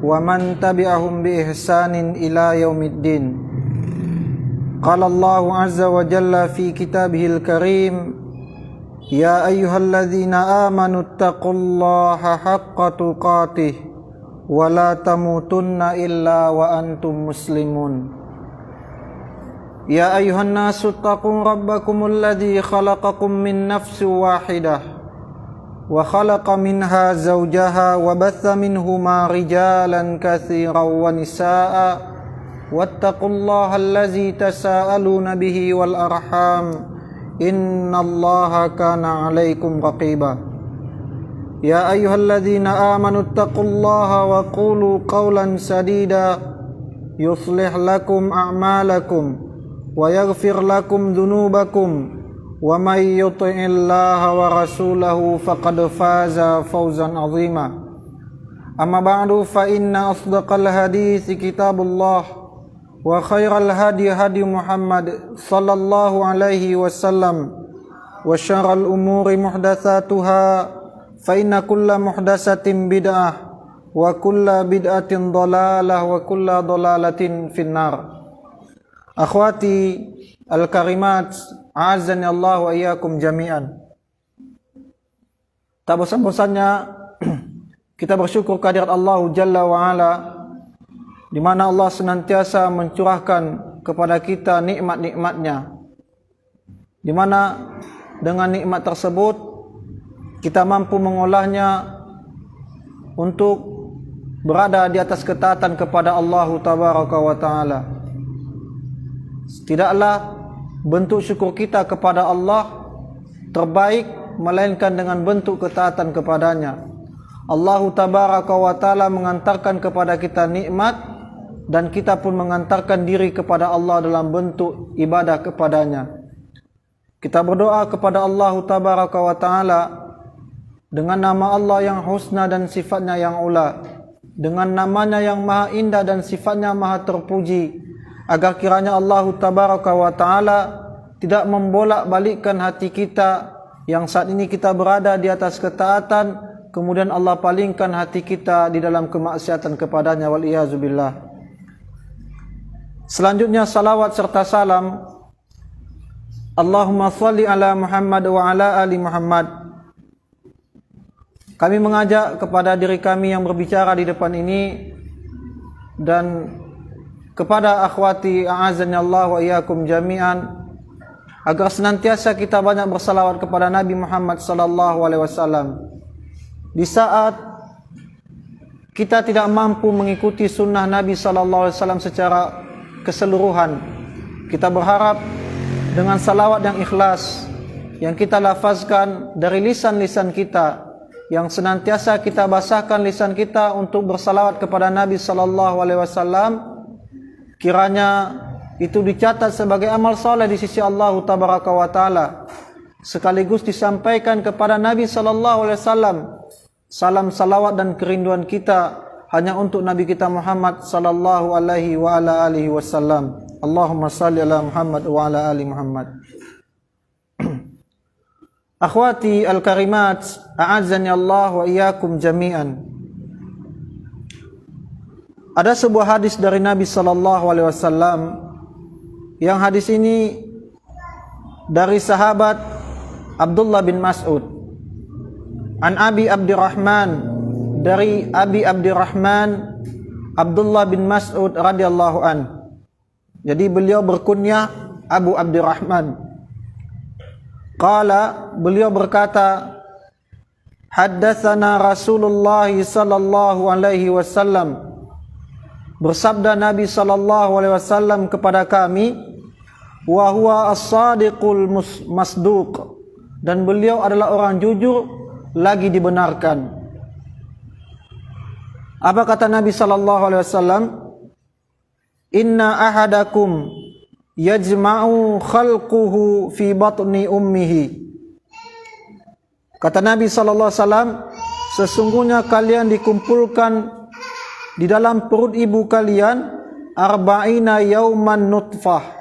ومن تبعهم بإحسان إلى يوم الدين. قال الله عز وجل في كتابه الكريم: يا أيها الذين آمنوا اتقوا الله حق تقاته ولا تموتن إلا وأنتم مسلمون. يا أيها الناس اتقوا ربكم الذي خلقكم من نفس واحدة وخلق منها زوجها وبث منهما رجالا كثيرا ونساء واتقوا الله الذي تساءلون به والأرحام إن الله كان عليكم رقيبا. يا أيها الذين آمنوا اتقوا الله وقولوا قولا سديدا يصلح لكم أعمالكم ويغفر لكم ذنوبكم ومن يطع الله ورسوله فقد فاز فوزا عظيما. أما بعد فإن أصدق الحديث كتاب الله وخير الهدي هدي محمد صلى الله عليه وسلم وشر الأمور محدثاتها فإن كل محدثة بدعة وكل بدعة ضلالة وكل ضلالة في النار. Akhwati al-karimat, a'azzani Allah wa iyyakum jami'an. Tak bosan-bosannya kita bersyukur kehadirat Allah Jalla wa Ala, di mana Allah senantiasa mencurahkan kepada kita nikmat-nikmatnya, di mana dengan nikmat tersebut kita mampu mengolahnya untuk berada di atas ketaatan kepada Allah Tabaraka wa Ta'ala. Tidaklah bentuk syukur kita kepada Allah terbaik melainkan dengan bentuk ketaatan kepadanya. Allah Tabaraka wa Ta'ala mengantarkan kepada kita nikmat dan kita pun mengantarkan diri kepada Allah dalam bentuk ibadah kepadanya. Kita berdoa kepada Allah Tabaraka wa Ta'ala dengan nama Allah yang husna dan sifatnya yang ula, dengan namanya yang maha indah dan sifatnya maha terpuji, agar kiranya Allah Tabaraka wa Ta'ala tidak membolak-balikkan hati kita yang saat ini kita berada di atas ketaatan, kemudian Allah palingkan hati kita di dalam kemaksiatan kepadanya, wal-iyazubillah. Selanjutnya salawat serta salam, Allahumma shalli ala Muhammad wa ala ali Muhammad. Kami mengajak kepada diri kami yang berbicara di depan ini dan kepada akhwati a'azzani Allah wa iyyakum jami'an, agar senantiasa kita banyak bersalawat kepada Nabi Muhammad sallallahu alaihi wasallam. Di saat kita tidak mampu mengikuti sunnah Nabi sallallahu alaihi wasallam secara keseluruhan, kita berharap dengan salawat yang ikhlas yang kita lafazkan dari lisan-lisan kita, yang senantiasa kita basahkan lisan kita untuk bersalawat kepada Nabi sallallahu alaihi wasallam, kiranya itu dicatat sebagai amal saleh di sisi Allah Tabaraka wa Ta'ala, sekaligus disampaikan kepada Nabi sallallahu alaihi wasallam salam salawat dan kerinduan kita hanya untuk Nabi kita Muhammad sallallahu alaihi wa ala alihi wasallam. Allahumma salli ala Muhammad wa ala ali Muhammad. Akhwati al-karimat, a'azzani Allah wa iyyakum jami'an. Ada sebuah hadis dari Nabi sallallahu alaihi wasallam, yang hadis ini dari sahabat Abdullah bin Mas'ud. An Abi Abdurrahman, dari Abi Abdurrahman Abdullah bin Mas'ud radhiyallahu an. Jadi beliau berkunyah Abu Abdurrahman. Qala, beliau berkata, haddatsana Rasulullah sallallahu alaihi wasallam, bersabda Nabi sallallahu alaihi wasallam kepada kami, wa huwa as-sadiqul masduq, dan beliau adalah orang jujur lagi dibenarkan. Apa kata Nabi sallallahu alaihi wasallam? Inna ahadakum yajma'u khalquhu fi batni ummihi. Kata Nabi sallallahu alaihi wasallam, sesungguhnya kalian dikumpulkan di dalam perut ibu kalian arba'ina yauman nutfah,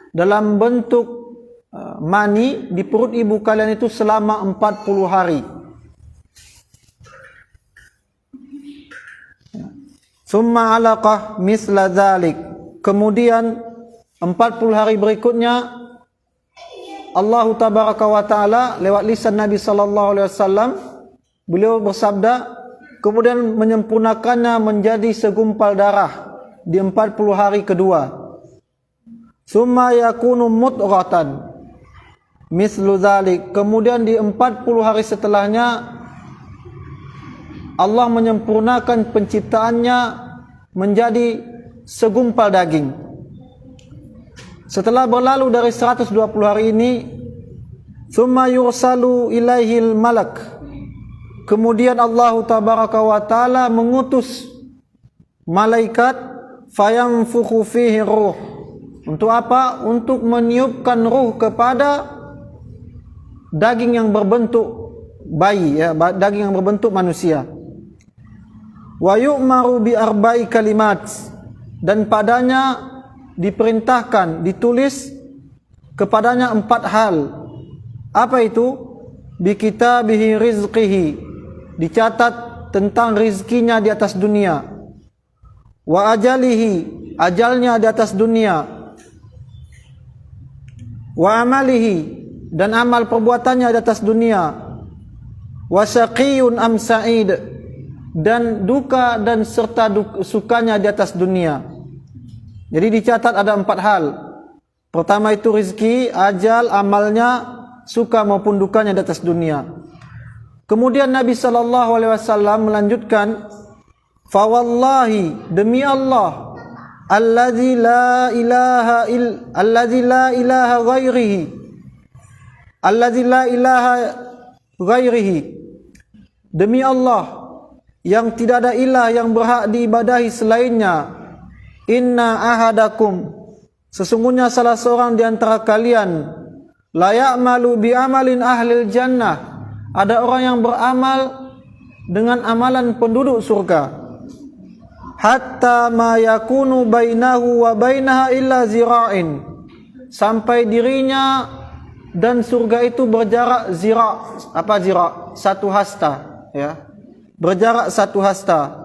dalam bentuk mani di perut ibu kalian itu selama 40 hari. Summa alaqah misla dzalik. Kemudian 40 hari berikutnya Allah tabaraka wa taala lewat lisan Nabi sallallahu alaihi wasallam beliau bersabda, kemudian menyempurnakannya menjadi segumpal darah di 40 hari kedua. Summa yakunu mudghatan mislu dzalik. Kemudian di 40 hari setelahnya Allah menyempurnakan penciptaannya menjadi segumpal daging. Setelah berlalu dari 120 hari ini, summa yursalu ilaihil malak. Kemudian Allah tabaraka wa taala mengutus malaikat fayanfukhu fihi ruh. Untuk apa? Untuk meniupkan ruh kepada daging yang berbentuk bayi, ya, daging yang berbentuk manusia. Wa yu'maru bi arba'i kalimat, dan padanya diperintahkan, ditulis kepadanya 4 hal. Apa itu? Bi kitabihi rizqihi, dicatat tentang rizkinya di atas dunia. Wa ajalihi, ajalnya di atas dunia. Wa amalihi, dan amal perbuatannya di atas dunia. Wa syaqiyun am sa'id, dan duka dan serta sukanya di atas dunia. Jadi dicatat ada 4 hal. Pertama itu rizki, ajal, amalnya, suka maupun dukanya di atas dunia. Kemudian Nabi sallallahu alaihi wasallam melanjutkan, fa wallahi, demi Allah, allazi la ilaha ghairihi, allazi la ilaha ghairihi, demi Allah yang tidak ada ilah yang berhak diibadahi selainnya, inna ahadakum, sesungguhnya salah seorang di antara kalian, la ya'malu bi amalin ahlil jannah, ada orang yang beramal dengan amalan penduduk surga, hatta ma yakunu bainahu wa bainaha illa zira'in, sampai dirinya dan surga itu berjarak zira'. Apa zira'? 1 hasta, ya. Berjarak 1 hasta.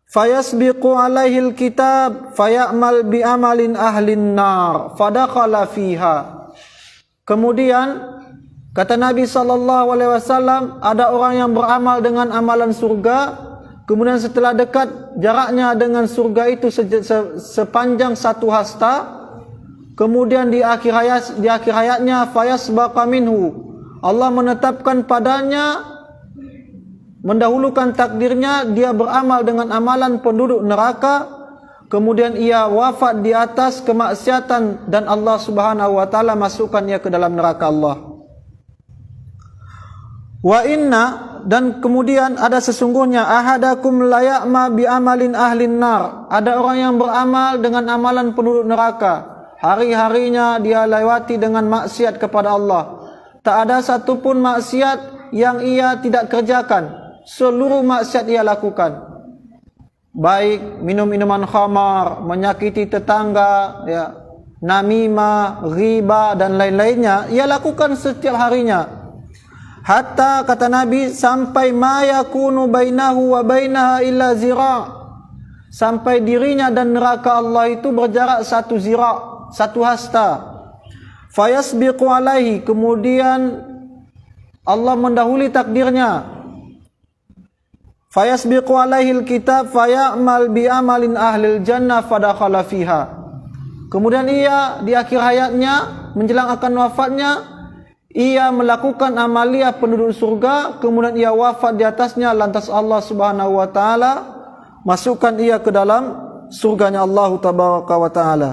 Fayasbiqu alaihil kitab fayamal bi amalin ahlin nar fadakhala fiha. Kemudian kata Nabi sallallahu alaihi wasallam, ada orang yang beramal dengan amalan surga, kemudian setelah dekat jaraknya dengan surga itu sepanjang 1 hasta, kemudian di akhir hayatnya fayasbaqa minhu, Allah menetapkan padanya, mendahulukan takdirnya, dia beramal dengan amalan penduduk neraka, kemudian ia wafat di atas kemaksiatan dan Allah Subhanahu wa taala masukkan ia ke dalam neraka Allah. Wa inna, dan kemudian ada sesungguhnya, ahadakum la ya'ma bi amalin ahlin nar, ada orang yang beramal dengan amalan penduduk neraka, hari-harinya dia lewati dengan maksiat kepada Allah. Tak ada satupun maksiat yang ia tidak kerjakan, seluruh maksiat ia lakukan, baik minum minuman khamar, menyakiti tetangga, ya, namimah, riba dan lain-lainnya, ia lakukan setiap harinya. Hatta, kata Nabi, sampai ma yakunu bainahu wa bainaha illa zira', sampai dirinya dan neraka Allah itu berjarak 1 zira', 1 hasta. Fayasbiqu alaihi, kemudian Allah mendahului takdirnya. Fayasbiqu alaihil kitab fayamal bi amalin ahlil jannah fadakhala fiha. Kemudian ia di akhir hayatnya, menjelang akan wafatnya, ia melakukan amalia penduduk surga, kemudian ia wafat di atasnya, lantas Allah Subhanahu wa taala masukkan ia ke dalam surganya Allah tabaraka wa taala.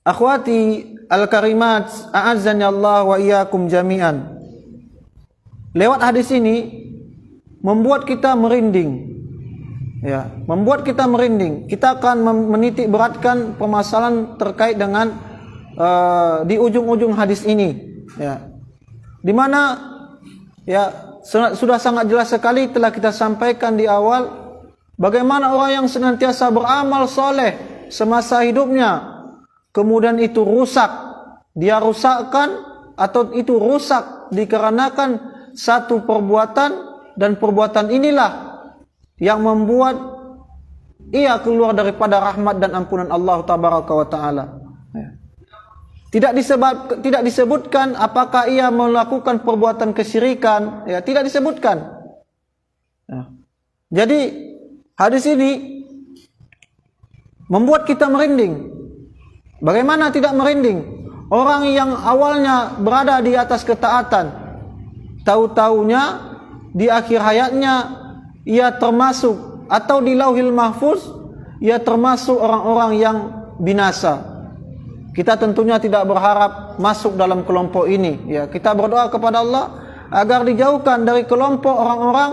Akhwati al-karimat, a'azzani Allah wa iyyakum jami'an. Lewat hadis ini membuat kita merinding, ya, membuat kita merinding. Kita akan menitik beratkan permasalahan terkait dengan di ujung-ujung hadis ini, ya, di mana, ya, sudah sangat jelas sekali telah kita sampaikan di awal bagaimana orang yang senantiasa beramal soleh semasa hidupnya, kemudian itu rusak, dia rusakkan atau itu rusak dikarenakan satu perbuatan, dan perbuatan inilah yang membuat ia keluar daripada rahmat dan ampunan Allah tabaraka wa taala. Tidak disebutkan apakah ia melakukan perbuatan kesyirikan, ya, tidak disebutkan. Jadi hadis ini membuat kita merinding. Bagaimana tidak merinding? Orang yang awalnya berada di atas ketaatan, tahu-taunya di akhir hayatnya ia termasuk, atau di Lauhil Mahfuz ia termasuk orang-orang yang binasa. Kita tentunya tidak berharap masuk dalam kelompok ini. Ya, kita berdoa kepada Allah agar dijauhkan dari kelompok orang-orang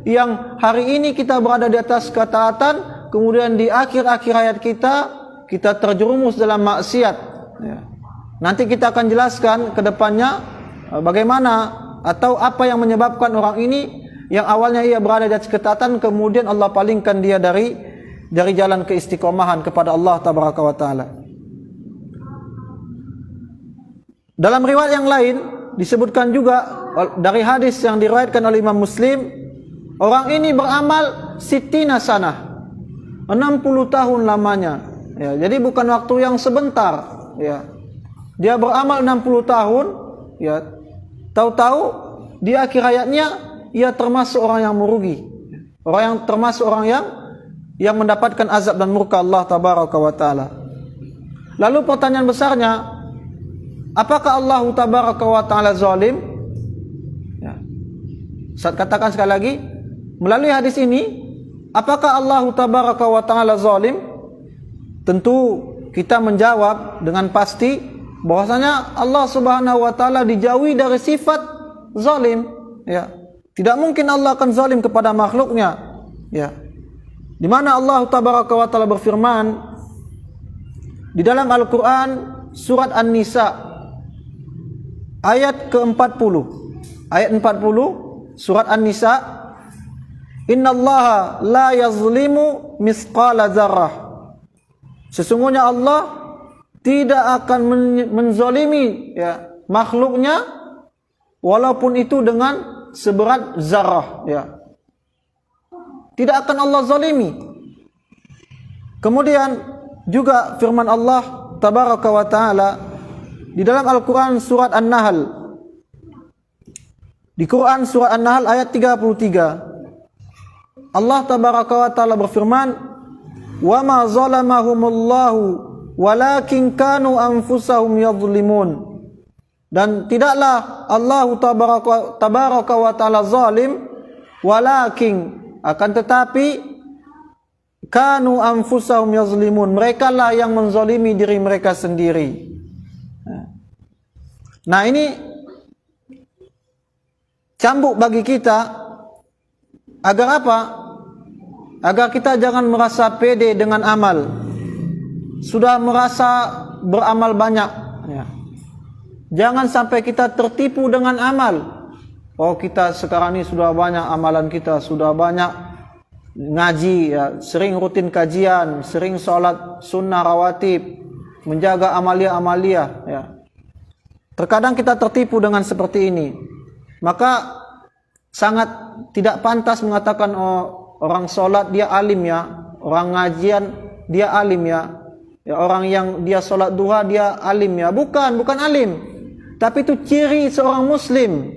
yang hari ini kita berada di atas ketaatan, kemudian di akhir-akhir hayat kita terjerumus dalam maksiat. Ya. Nanti kita akan jelaskan ke depannya bagaimana atau apa yang menyebabkan orang ini yang awalnya ia berada di atas ketaatan, kemudian Allah palingkan dia dari jalan keistiqomahan kepada Allah tabaraka wa taala. Dalam riwayat yang lain disebutkan juga dari hadis yang diriwayatkan oleh Imam Muslim, orang ini beramal sittina sanah, 60 tahun lamanya. Ya, jadi bukan waktu yang sebentar. Ya, dia beramal 60 tahun. Ya, tahu-tahu di akhir hayatnya ia termasuk orang yang merugi, termasuk orang yang mendapatkan azab dan murka Allah tabaraka wa taala. Lalu pertanyaan besarnya, apakah Allah tabaraka wa ta'ala zalim? Ya. Saya katakan sekali lagi, melalui hadis ini, apakah Allah tabaraka wa ta'ala zalim? Tentu kita menjawab dengan pasti bahwasanya Allah subhanahu wa ta'ala dijauhi dari sifat zalim. Ya. Tidak mungkin Allah akan zalim kepada makhluknya. Ya. Di mana Allah tabaraka wa ta'ala berfirman di dalam Al-Quran surat An-Nisa ayat ke-40. Ayat 40 surat An-Nisa, innallaha la yazlimu misqala dzarrah. Sesungguhnya Allah tidak akan menzalimi, ya, makhluknya walaupun itu dengan seberat zarrah, ya. Tidak akan Allah zalimi. Kemudian juga firman Allah tabaraka wa taala di dalam Al-Quran surat An-Nahl. Di Quran surat An-Nahl ayat 33. Allah tabaraka wa ta'ala berfirman, "Wa ma zalamahumullahu walakin kanu anfusahum yadhlimun." Dan tidaklah Allah tabaraka wa ta'ala zalim, walakin, akan tetapi, kanu anfusahum yadhlimun, mereka lah yang menzalimi diri mereka sendiri. Nah, ini cambuk bagi kita agar apa? Agar kita jangan merasa pede dengan amal. Sudah merasa beramal banyak, ya. Jangan sampai kita tertipu dengan amal. Oh, kita sekarang ini sudah banyak amalan kita, sudah banyak ngaji, ya, sering rutin kajian, sering sholat sunnah rawatib, menjaga amalia-amalia, ya. Terkadang kita tertipu dengan seperti ini. Maka sangat tidak pantas mengatakan, oh, orang sholat dia alim, ya, orang ngajian dia alim, ya, ya, orang yang dia sholat duha dia alim, ya. Bukan alim. Tapi itu ciri seorang muslim.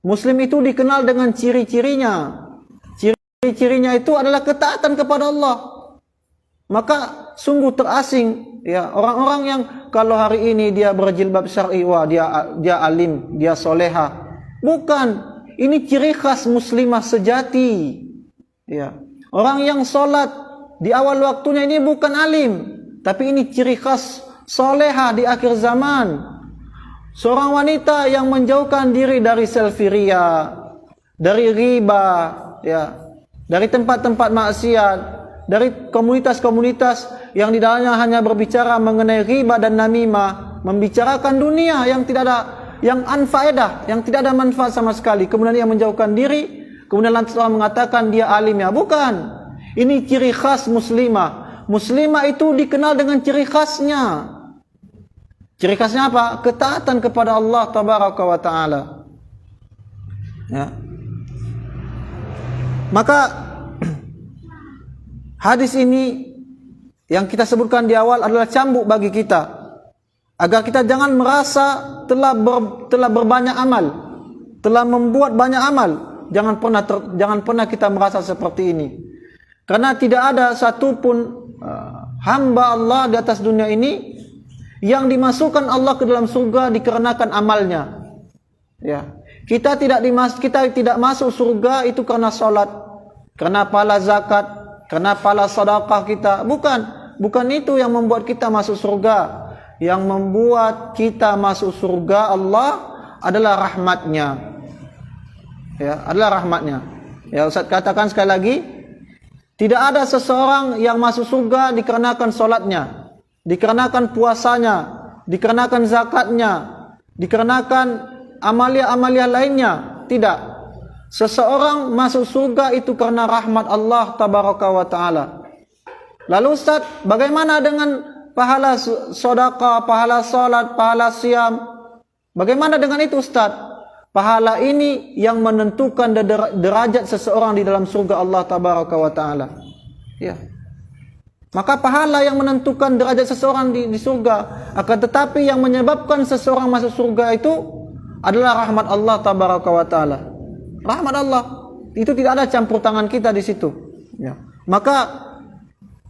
Muslim itu dikenal dengan ciri-cirinya. Ciri-cirinya itu adalah ketaatan kepada Allah. Maka sungguh terasing, ya, orang-orang yang kalau hari ini dia berjilbab syar'i, wah, dia alim, dia soleha. Bukan, ini ciri khas muslimah sejati. Ya. Orang yang sholat di awal waktunya ini bukan alim, tapi ini ciri khas soleha di akhir zaman. Seorang wanita yang menjauhkan diri dari selfie ria, dari riba, ya, dari tempat-tempat maksiat, dari komunitas-komunitas yang di dalamnya hanya berbicara mengenai riba dan namimah, membicarakan dunia yang tidak ada, yang anfaedah, yang tidak ada manfaat sama sekali. Kemudian dia menjauhkan diri, kemudian lantas mengatakan dia alim, ya. Bukan. Ini ciri khas muslimah. Muslimah itu dikenal dengan ciri khasnya. Ciri khasnya apa? Ketaatan kepada Allah tabaraka wa ta'ala. Ya. Maka hadis ini yang kita sebutkan di awal adalah cambuk bagi kita, agar kita jangan merasa telah berbanyak amal, telah membuat banyak amal. Jangan pernah kita merasa seperti ini. Karena tidak ada satupun hamba Allah di atas dunia ini yang dimasukkan Allah ke dalam surga dikarenakan amalnya. Ya, kita tidak masuk surga itu karena salat, karena pahala zakat, karena pahala sedekah kita. Bukan itu yang membuat kita masuk surga. Yang membuat kita masuk surga Allah adalah rahmatnya. Ya, adalah rahmatnya. Ya, Ustaz katakan sekali lagi, tidak ada seseorang yang masuk surga dikarenakan solatnya, dikarenakan puasanya, dikarenakan zakatnya, dikarenakan amalia-amalia lainnya. Tidak. Seseorang masuk surga itu karena rahmat Allah tabaraka wa ta'ala. Lalu Ustaz, bagaimana dengan pahala sedekah, pahala salat, pahala siam? Bagaimana dengan itu Ustaz? Pahala ini yang menentukan derajat seseorang di dalam surga Allah tabaraka wa ta'ala. Ya. Maka pahala yang menentukan derajat seseorang di surga, akan tetapi yang menyebabkan seseorang masuk surga itu adalah rahmat Allah tabaraka wa ta'ala. Rahmat Allah. Itu tidak ada campur tangan kita di situ. Ya. Maka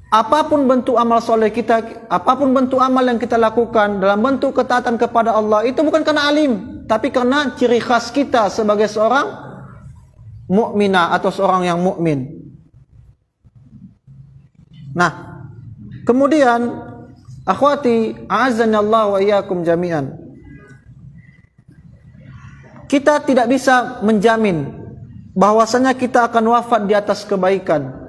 apapun bentuk amal soleh kita, apapun bentuk amal yang kita lakukan dalam bentuk ketaatan kepada Allah, itu bukan karena alim, tapi karena ciri khas kita sebagai seorang mukminah atau seorang yang mukmin. Nah, kemudian akhwati a'azzanallahu wa iyyakum jami'an, kita tidak bisa menjamin bahwasanya kita akan wafat di atas kebaikan.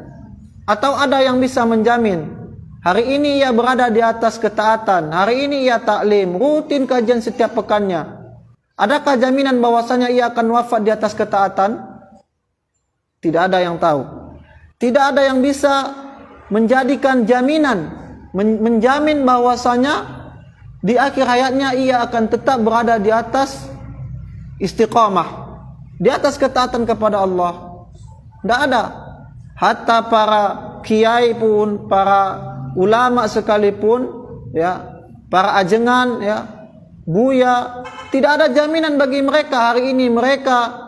Atau ada yang bisa menjamin hari ini ia berada di atas ketaatan, hari ini ia taklim, rutin kajian setiap pekannya. Adakah jaminan bahwasanya ia akan wafat di atas ketaatan? Tidak ada yang tahu. Tidak ada yang bisa menjadikan jaminan, menjamin bahwasanya di akhir hayatnya ia akan tetap berada di atas istiqamah, di atas ketaatan kepada Allah. Tidak ada. Hatta para kiai pun, para ulama sekalipun, ya, para ajengan, ya, buya, tidak ada jaminan bagi mereka hari ini mereka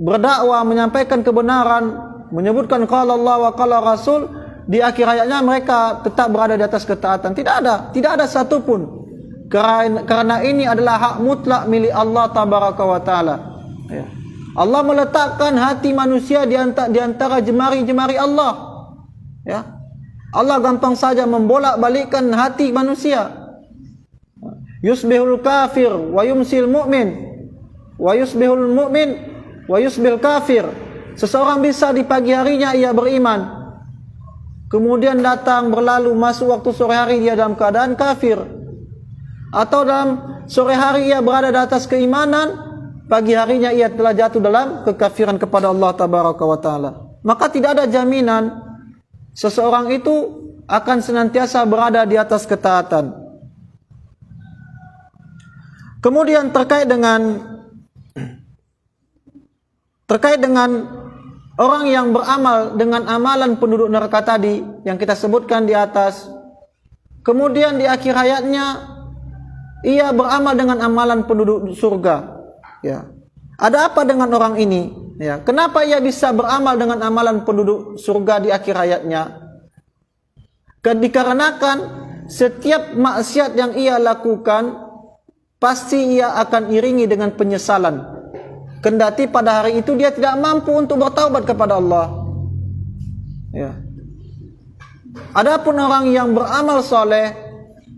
berdakwah, menyampaikan kebenaran, menyebutkan qala Allah wa qala Rasul, di akhir hayatnya mereka tetap berada di atas ketaatan. Tidak ada satupun. Karena ini adalah hak mutlak milik Allah tabaraka wa taala. Ya. Allah meletakkan hati manusia di antara jemari-jemari Allah. Ya. Allah gampang saja membolak-balikkan hati manusia. Yusbihul kafir wa yumsil mu'min, wa yusbihul mu'min wa yusbil kafir. Seseorang bisa di pagi harinya ia beriman, kemudian datang berlalu masuk waktu sore hari dia dalam keadaan kafir. Atau dalam sore hari ia berada di atas keimanan, pagi harinya ia telah jatuh dalam kekafiran kepada Allah tabaraka wa taala. Maka tidak ada jaminan seseorang itu akan senantiasa berada di atas ketaatan. Kemudian terkait dengan orang yang beramal dengan amalan penduduk neraka tadi yang kita sebutkan di atas, kemudian di akhir hayatnya ia beramal dengan amalan penduduk surga. Ya. Ada apa dengan orang ini? Ya. Kenapa ia bisa beramal dengan amalan penduduk surga di akhir hayatnya? Dikarenakan setiap maksiat yang ia lakukan pasti ia akan iringi dengan penyesalan. Kendati pada hari itu dia tidak mampu untuk bertaubat kepada Allah. Ya. Adapun orang yang beramal soleh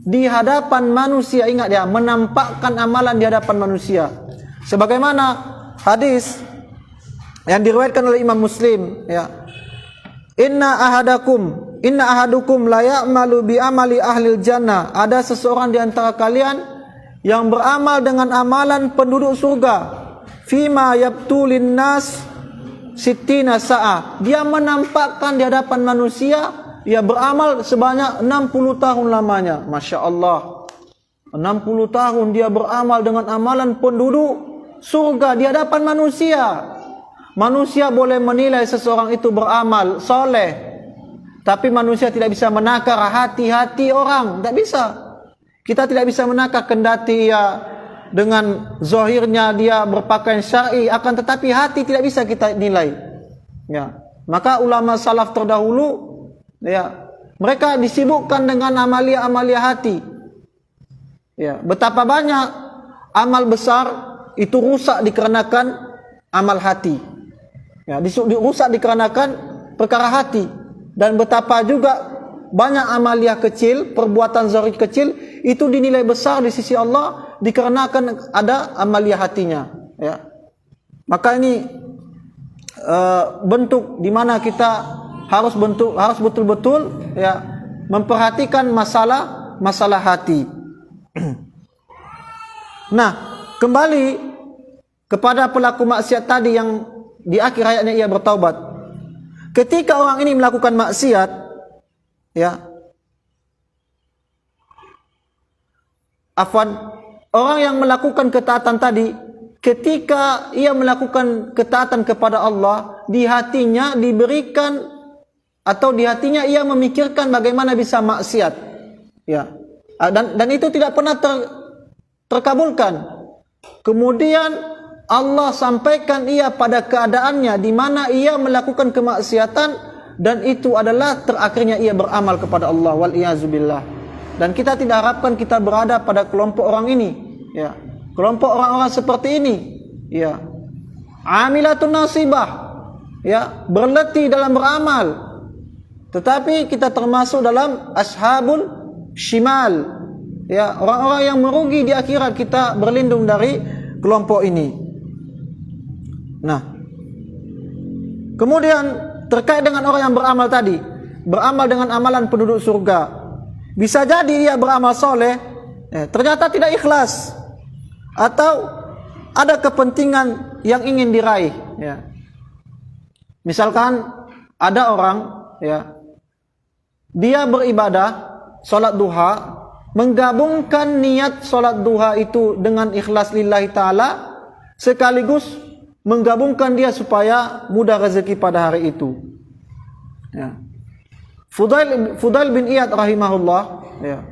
di hadapan manusia, ingat ya, menampakkan amalan di hadapan manusia. Sebagaimana hadis yang diriwayatkan oleh Imam Muslim, ya. Inna ahadukum la ya'malu bi amali ahlil jannah. Ada seseorang di antara kalian yang beramal dengan amalan penduduk surga. Fima yabtulin nas sittina sa'ah. Dia menampakkan di hadapan manusia, ia beramal sebanyak 60 tahun lamanya. Masya Allah, 60 tahun dia beramal dengan amalan penduduk surga di hadapan manusia. Manusia boleh menilai seseorang itu beramal soleh Tapi manusia tidak bisa menakar hati-hati orang, tidak bisa. Kita tidak bisa menakar kendati ia dengan zahirnya dia berpakaian syar'i, akan tetapi hati tidak bisa kita nilai. Ya. Maka ulama salaf terdahulu, ya, mereka disibukkan dengan amalia-amalia hati. Ya, betapa banyak amal besar itu rusak dikarenakan amal hati. Ya, dirusak dikarenakan perkara hati. Dan betapa juga banyak amalia kecil, perbuatan zahir kecil itu dinilai besar di sisi Allah dikarenakan ada amalia hatinya. Ya. Maka ini bentuk di mana kita harus betul-betul ya memperhatikan masalah hati. Nah, kembali kepada pelaku maksiat tadi yang di akhir ayatnya ia bertaubat. Ketika orang ini melakukan maksiat, ya, orang yang melakukan ketaatan tadi, ketika ia melakukan ketaatan kepada Allah, di hatinya diberikan atau di hatinya ia memikirkan bagaimana bisa maksiat, ya, dan itu tidak pernah terkabulkan. Kemudian Allah sampaikan ia pada keadaannya di mana ia melakukan kemaksiatan dan itu adalah terakhirnya ia beramal kepada Allah, wal iazubillah. Dan kita tidak harapkan kita berada pada kelompok orang ini, ya. Kelompok orang-orang seperti ini, ya. Amilatun nasibah, ya, berletih dalam beramal. Tetapi kita termasuk dalam ashabul shimal, ya, orang-orang yang merugi di akhirat. Kita berlindung dari kelompok ini. Nah, kemudian terkait dengan orang yang beramal tadi, beramal dengan amalan penduduk surga, bisa jadi dia beramal soleh, ternyata tidak ikhlas, atau ada kepentingan yang ingin diraih. Ya. Misalkan ada orang, ya, dia beribadah, sholat duha, menggabungkan niat sholat duha itu dengan ikhlas lillahi ta'ala, sekaligus menggabungkan dia supaya mudah rezeki pada hari itu. Ya. Fudail bin Iyad rahimahullah, ya,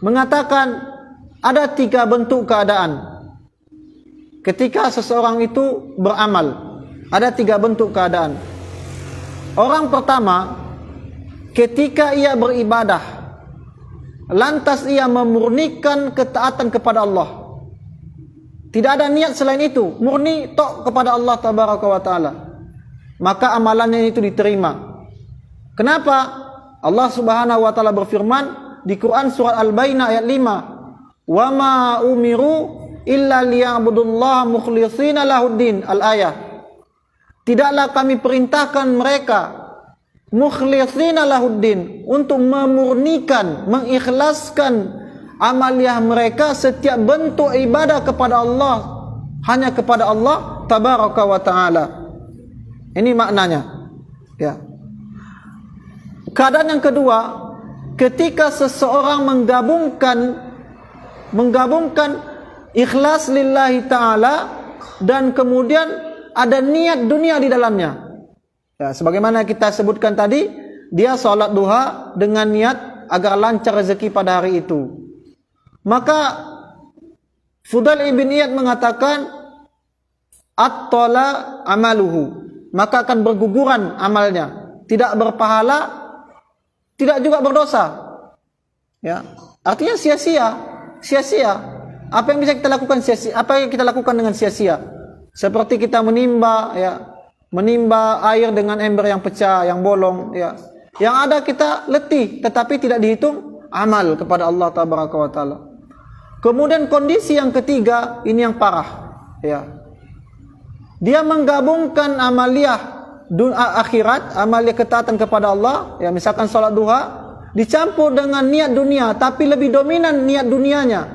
mengatakan ada 3 bentuk keadaan ketika seseorang itu beramal. Ada 3 bentuk keadaan. Orang pertama, ketika ia beribadah, lantas ia memurnikan ketaatan kepada Allah. Tidak ada niat selain itu, murni tok kepada Allah tabaraka wa taala. Maka amalannya itu diterima. Kenapa? Allah Subhanahu wa taala berfirman di Quran surat Al-Bayyinah ayat 5, "Wa ma umiru illa liya'budullaha mukhlishina lahuddin." Al-ayah. Tidaklah kami perintahkan mereka mukhlishina lahuddin, untuk memurnikan, mengikhlaskan amaliyah mereka, setiap bentuk ibadah kepada Allah hanya kepada Allah tabaraka wa taala. Ini maknanya, ya. Keadaan yang kedua, ketika seseorang menggabungkan ikhlas lillahi ta'ala dan kemudian ada niat dunia di dalamnya. Ya, sebagaimana kita sebutkan tadi, dia sholat duha dengan niat agar lancar rezeki pada hari itu. Maka Fudail ibn Iyad mengatakan at-tala amaluhu, maka akan berguguran amalnya, tidak berpahala, tidak juga berdosa. Ya, artinya sia-sia. Apa yang bisa kita lakukan sia-sia? Apa yang kita lakukan dengan sia-sia? Seperti kita menimba, ya, menimba air dengan ember yang pecah, yang bolong, ya. Yang ada kita letih, tetapi tidak dihitung amal kepada Allah tabaraka wa taala. Kemudian kondisi yang ketiga, ini yang parah, ya. Dia menggabungkan amaliyah akhirat, amaliyah ketaatan kepada Allah, ya, misalkan salat duha, dicampur dengan niat dunia, tapi lebih dominan niat dunianya.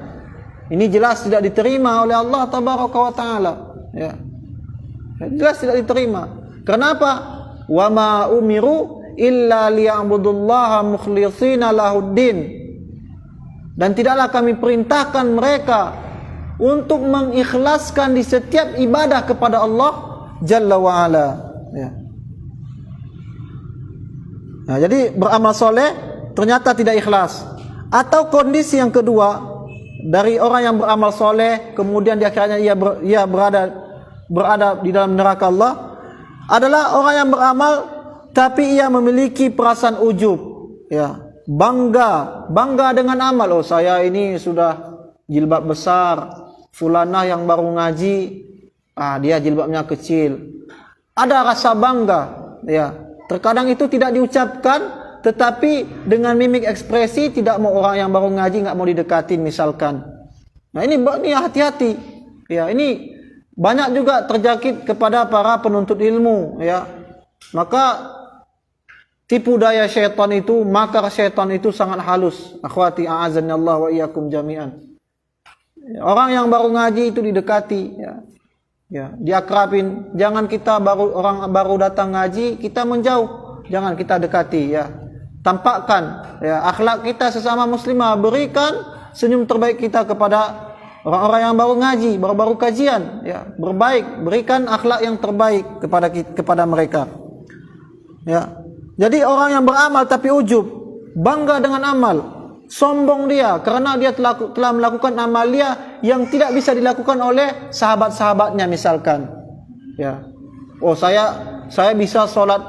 Ini jelas tidak diterima oleh Allah tabaraka wa taala, ya. Jelas tidak diterima. Kenapa? Wa ma umiru illa liya'budullaha mukhlishina lahuddin. Dan tidaklah kami perintahkan mereka untuk mengikhlaskan di setiap ibadah kepada Allah Jalla wa'ala, ya. Nah, jadi beramal soleh ternyata tidak ikhlas. Atau kondisi yang kedua dari orang yang beramal soleh kemudian di akhirnya ia berada di dalam neraka Allah adalah orang yang beramal tapi ia memiliki perasaan ujub, ya, bangga dengan amal. Oh, saya ini sudah jilbab besar, fulanah yang baru ngaji, dia jilbabnya kecil. Ada rasa bangga, ya. Terkadang itu tidak diucapkan, tetapi dengan mimik ekspresi tidak mau orang yang baru ngaji nggak mau didekatin misalkan. Nah ini hati-hati, ya. Ini banyak juga terjangkit kepada para penuntut ilmu, ya. Maka tipu daya syaitan itu, makar syaitan itu sangat halus. Akhwati a'azanillah wa iyyakum jami'an. Orang yang baru ngaji itu didekati, ya. Ya, diakrabin. Jangan kita orang baru datang ngaji kita menjauh, jangan kita dekati, ya. Tampakkan, ya, akhlak kita sesama muslimah, berikan senyum terbaik kita kepada orang-orang yang baru ngaji, baru kajian, ya, berbaik, berikan akhlak yang terbaik kepada mereka. Ya. Jadi orang yang beramal tapi ujub, bangga dengan amal, sombong dia karena dia telah melakukan amalia yang tidak bisa dilakukan oleh sahabat-sahabatnya misalkan. Ya. Oh, saya bisa sholat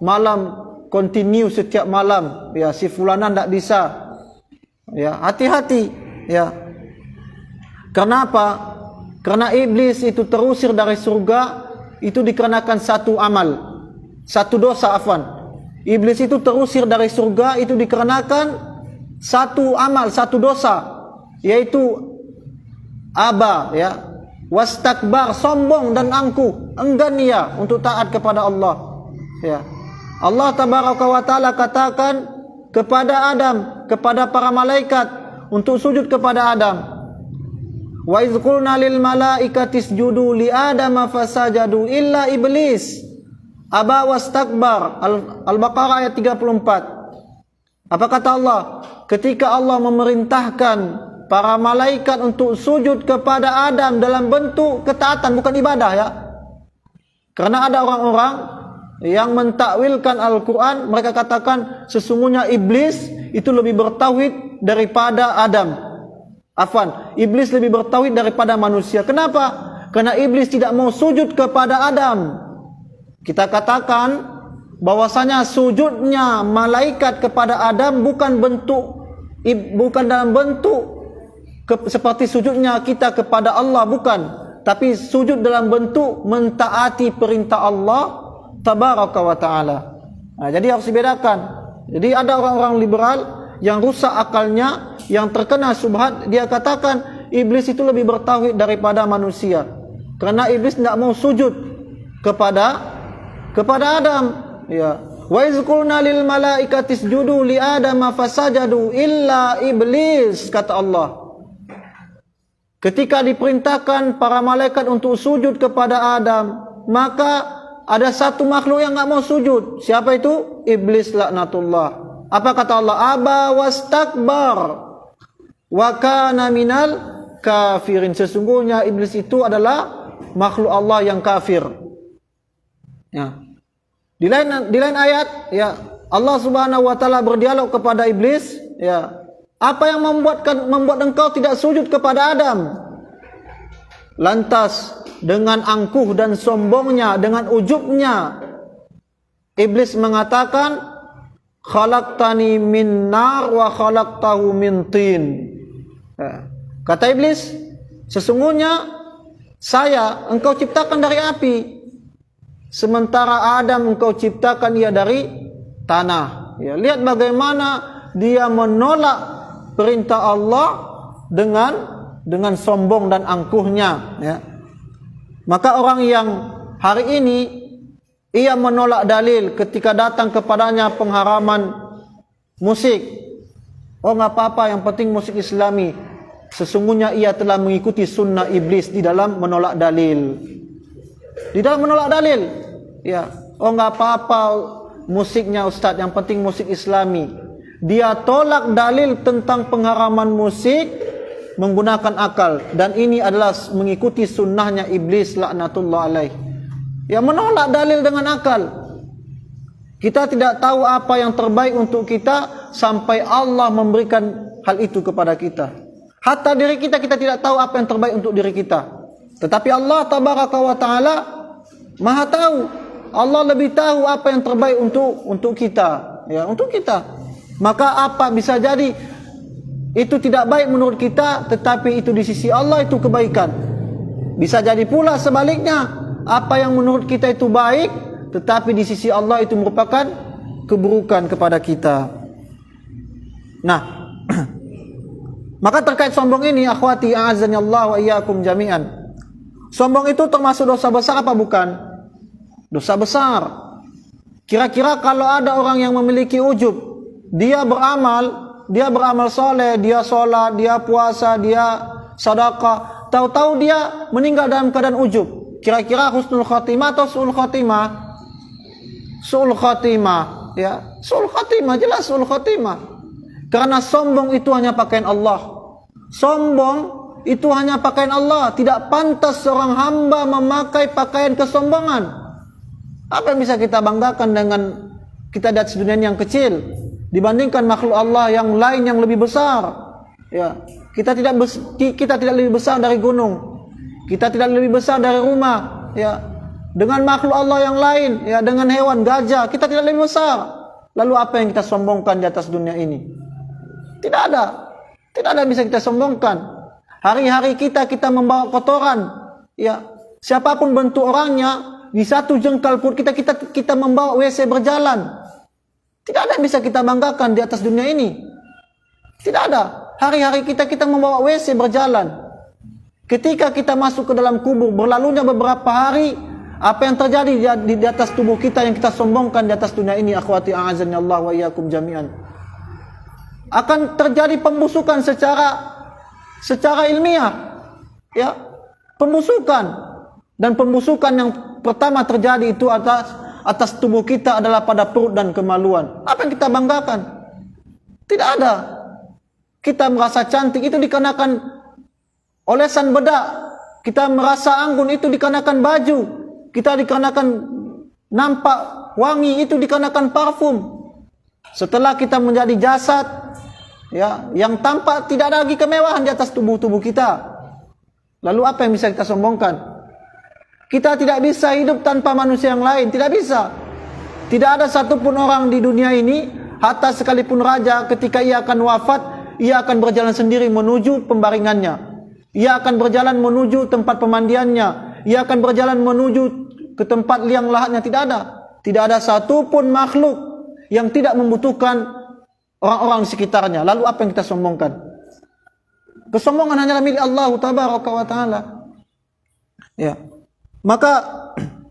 malam continue setiap malam. Ya, si fulana tidak bisa. Ya, hati-hati, ya. Kenapa? Karena iblis itu terusir dari surga itu dikarenakan satu amal, satu dosa, afwan. Iblis itu terusir dari surga itu dikarenakan satu amal, satu dosa, yaitu aba, ya, wastakbar, sombong dan angkuh, enggan ia untuk taat kepada Allah. Ya. Allah tabaraka wa taala katakan kepada Adam, kepada para malaikat untuk sujud kepada Adam. Wa iz qulna lil malaikati isjudu li adama fasajadu illa iblis aba wastakbar. Al-Baqarah ayat 34. Apa kata Allah? Ketika Allah memerintahkan para malaikat untuk sujud kepada Adam dalam bentuk ketaatan, bukan ibadah, ya. Karena ada orang-orang yang mentakwilkan Al-Quran, mereka katakan sesungguhnya iblis itu lebih bertauhid daripada Adam. Afwan, iblis lebih bertauhid daripada manusia. Kenapa? Karena iblis tidak mau sujud kepada Adam. Kita katakan bahwasanya sujudnya malaikat kepada Adam bukan dalam bentuk seperti sujudnya kita kepada Allah, bukan, tapi sujud dalam bentuk mentaati perintah Allah tabaraka wa taala. Nah, jadi harus dibedakan. Jadi ada orang-orang liberal yang rusak akalnya, yang terkena subhat, dia katakan iblis itu lebih bertauhid daripada manusia. Karena iblis tidak mau sujud kepada Adam, ya. Wa iz qulna lil malaikati isjudu li adama fasajadu illa iblis, kata Allah. Ketika diperintahkan para malaikat untuk sujud kepada Adam, maka ada satu makhluk yang enggak mau sujud. Siapa itu? Iblis laknatullah. Apa kata Allah? Aba wastakbar wa kana minal kafirin. Sesungguhnya iblis itu adalah makhluk Allah yang kafir. Ya. Di lain ayat, ya, Allah Subhanahu wa taala berdialog kepada iblis, ya. Apa yang membuat engkau tidak sujud kepada Adam? Lantas dengan angkuh dan sombongnya, dengan ujubnya, iblis mengatakan, khalaqtani min nar wa khalaqtahu min tin. Ya. Kata iblis, sesungguhnya engkau ciptakan dari api, sementara Adam engkau ciptakan ia dari tanah. Ya, lihat bagaimana dia menolak perintah Allah dengan sombong dan angkuhnya, ya. Maka orang yang hari ini ia menolak dalil ketika datang kepadanya pengharaman musik. Oh, enggak apa-apa, yang penting musik Islami. Sesungguhnya ia telah mengikuti sunnah iblis di dalam menolak dalil. Di dalam menolak dalil, ya. Oh, enggak apa-apa musiknya Ustaz, yang penting musik Islami. Dia tolak dalil tentang pengharaman musik menggunakan akal, dan ini adalah mengikuti sunnahnya iblis laknatullah alaih. Ya, menolak dalil dengan akal. Kita tidak tahu apa yang terbaik untuk kita sampai Allah memberikan hal itu kepada kita. Hatta diri kita, kita tidak tahu apa yang terbaik untuk diri kita. Tetapi Allah tabaraka wa ta'ala maha tahu. Allah lebih tahu apa yang terbaik untuk kita, ya, untuk kita. Maka apa bisa jadi itu tidak baik menurut kita, tetapi itu di sisi Allah itu kebaikan. Bisa jadi pula sebaliknya, apa yang menurut kita itu baik, tetapi di sisi Allah itu merupakan keburukan kepada kita. Nah, maka terkait sombong ini, akhwati a'azzani Allah wa iyyakum jami'an. Sombong itu termasuk dosa besar apa bukan? Dosa besar. Kira-kira kalau ada orang yang memiliki ujub, dia beramal soleh, dia sholat, dia puasa, dia sedekah, tahu-tahu dia meninggal dalam keadaan ujub. Kira-kira husnul khatimah atau su'ul khatimah? Su'ul khatimah, ya. Su'ul khatimah, jelas su'ul khatimah. Karena sombong itu hanya pakaian Allah. Sombong itu hanya pakaian Allah. Tidak pantas seorang hamba memakai pakaian kesombongan. Apa yang bisa kita banggakan dengan kita di atas dunia yang kecil dibandingkan makhluk Allah yang lain yang lebih besar? Ya, kita tidak lebih besar dari gunung. Kita tidak lebih besar dari rumah, ya. Dengan makhluk Allah yang lain, ya, dengan hewan gajah, kita tidak lebih besar. Lalu apa yang kita sombongkan di atas dunia ini? Tidak ada. Tidak ada yang bisa kita sombongkan. Hari-hari kita membawa kotoran, ya. Siapapun bentuk orangnya, di satu jengkal pun kita membawa WC berjalan. Tidak ada yang bisa kita banggakan di atas dunia ini. Tidak ada. Hari-hari kita membawa WC berjalan. Ketika kita masuk ke dalam kubur, berlalunya beberapa hari, apa yang terjadi di atas tubuh kita yang kita sombongkan di atas dunia ini, akhwati a'azzani Allah wa iyyakum jami'an. Akan terjadi pembusukan secara ilmiah, ya, pembusukan. Dan pembusukan yang pertama terjadi itu atas tubuh kita adalah pada perut dan kemaluan. Apa yang kita banggakan? Tidak ada. Kita merasa cantik itu dikarenakan olesan bedak. Kita merasa anggun itu dikarenakan baju. Kita dikarenakan nampak wangi itu dikarenakan parfum. Setelah kita menjadi jasad, ya, yang tampak tidak ada lagi kemewahan di atas tubuh kita. Lalu apa yang bisa kita sombongkan? Kita tidak bisa hidup tanpa manusia yang lain, tidak bisa. Tidak ada satupun orang di dunia ini, hatta sekalipun raja, ketika ia akan wafat, ia akan berjalan sendiri menuju pembaringannya. Ia akan berjalan menuju tempat pemandiannya. Ia akan berjalan menuju ke tempat liang lahatnya. Tidak ada. Tidak ada satupun makhluk yang tidak membutuhkan orang-orang di sekitarnya. Lalu apa yang kita sombongkan? Kesombongan hanyalah milik Allah tabaraka wa ta'ala. Ya. Maka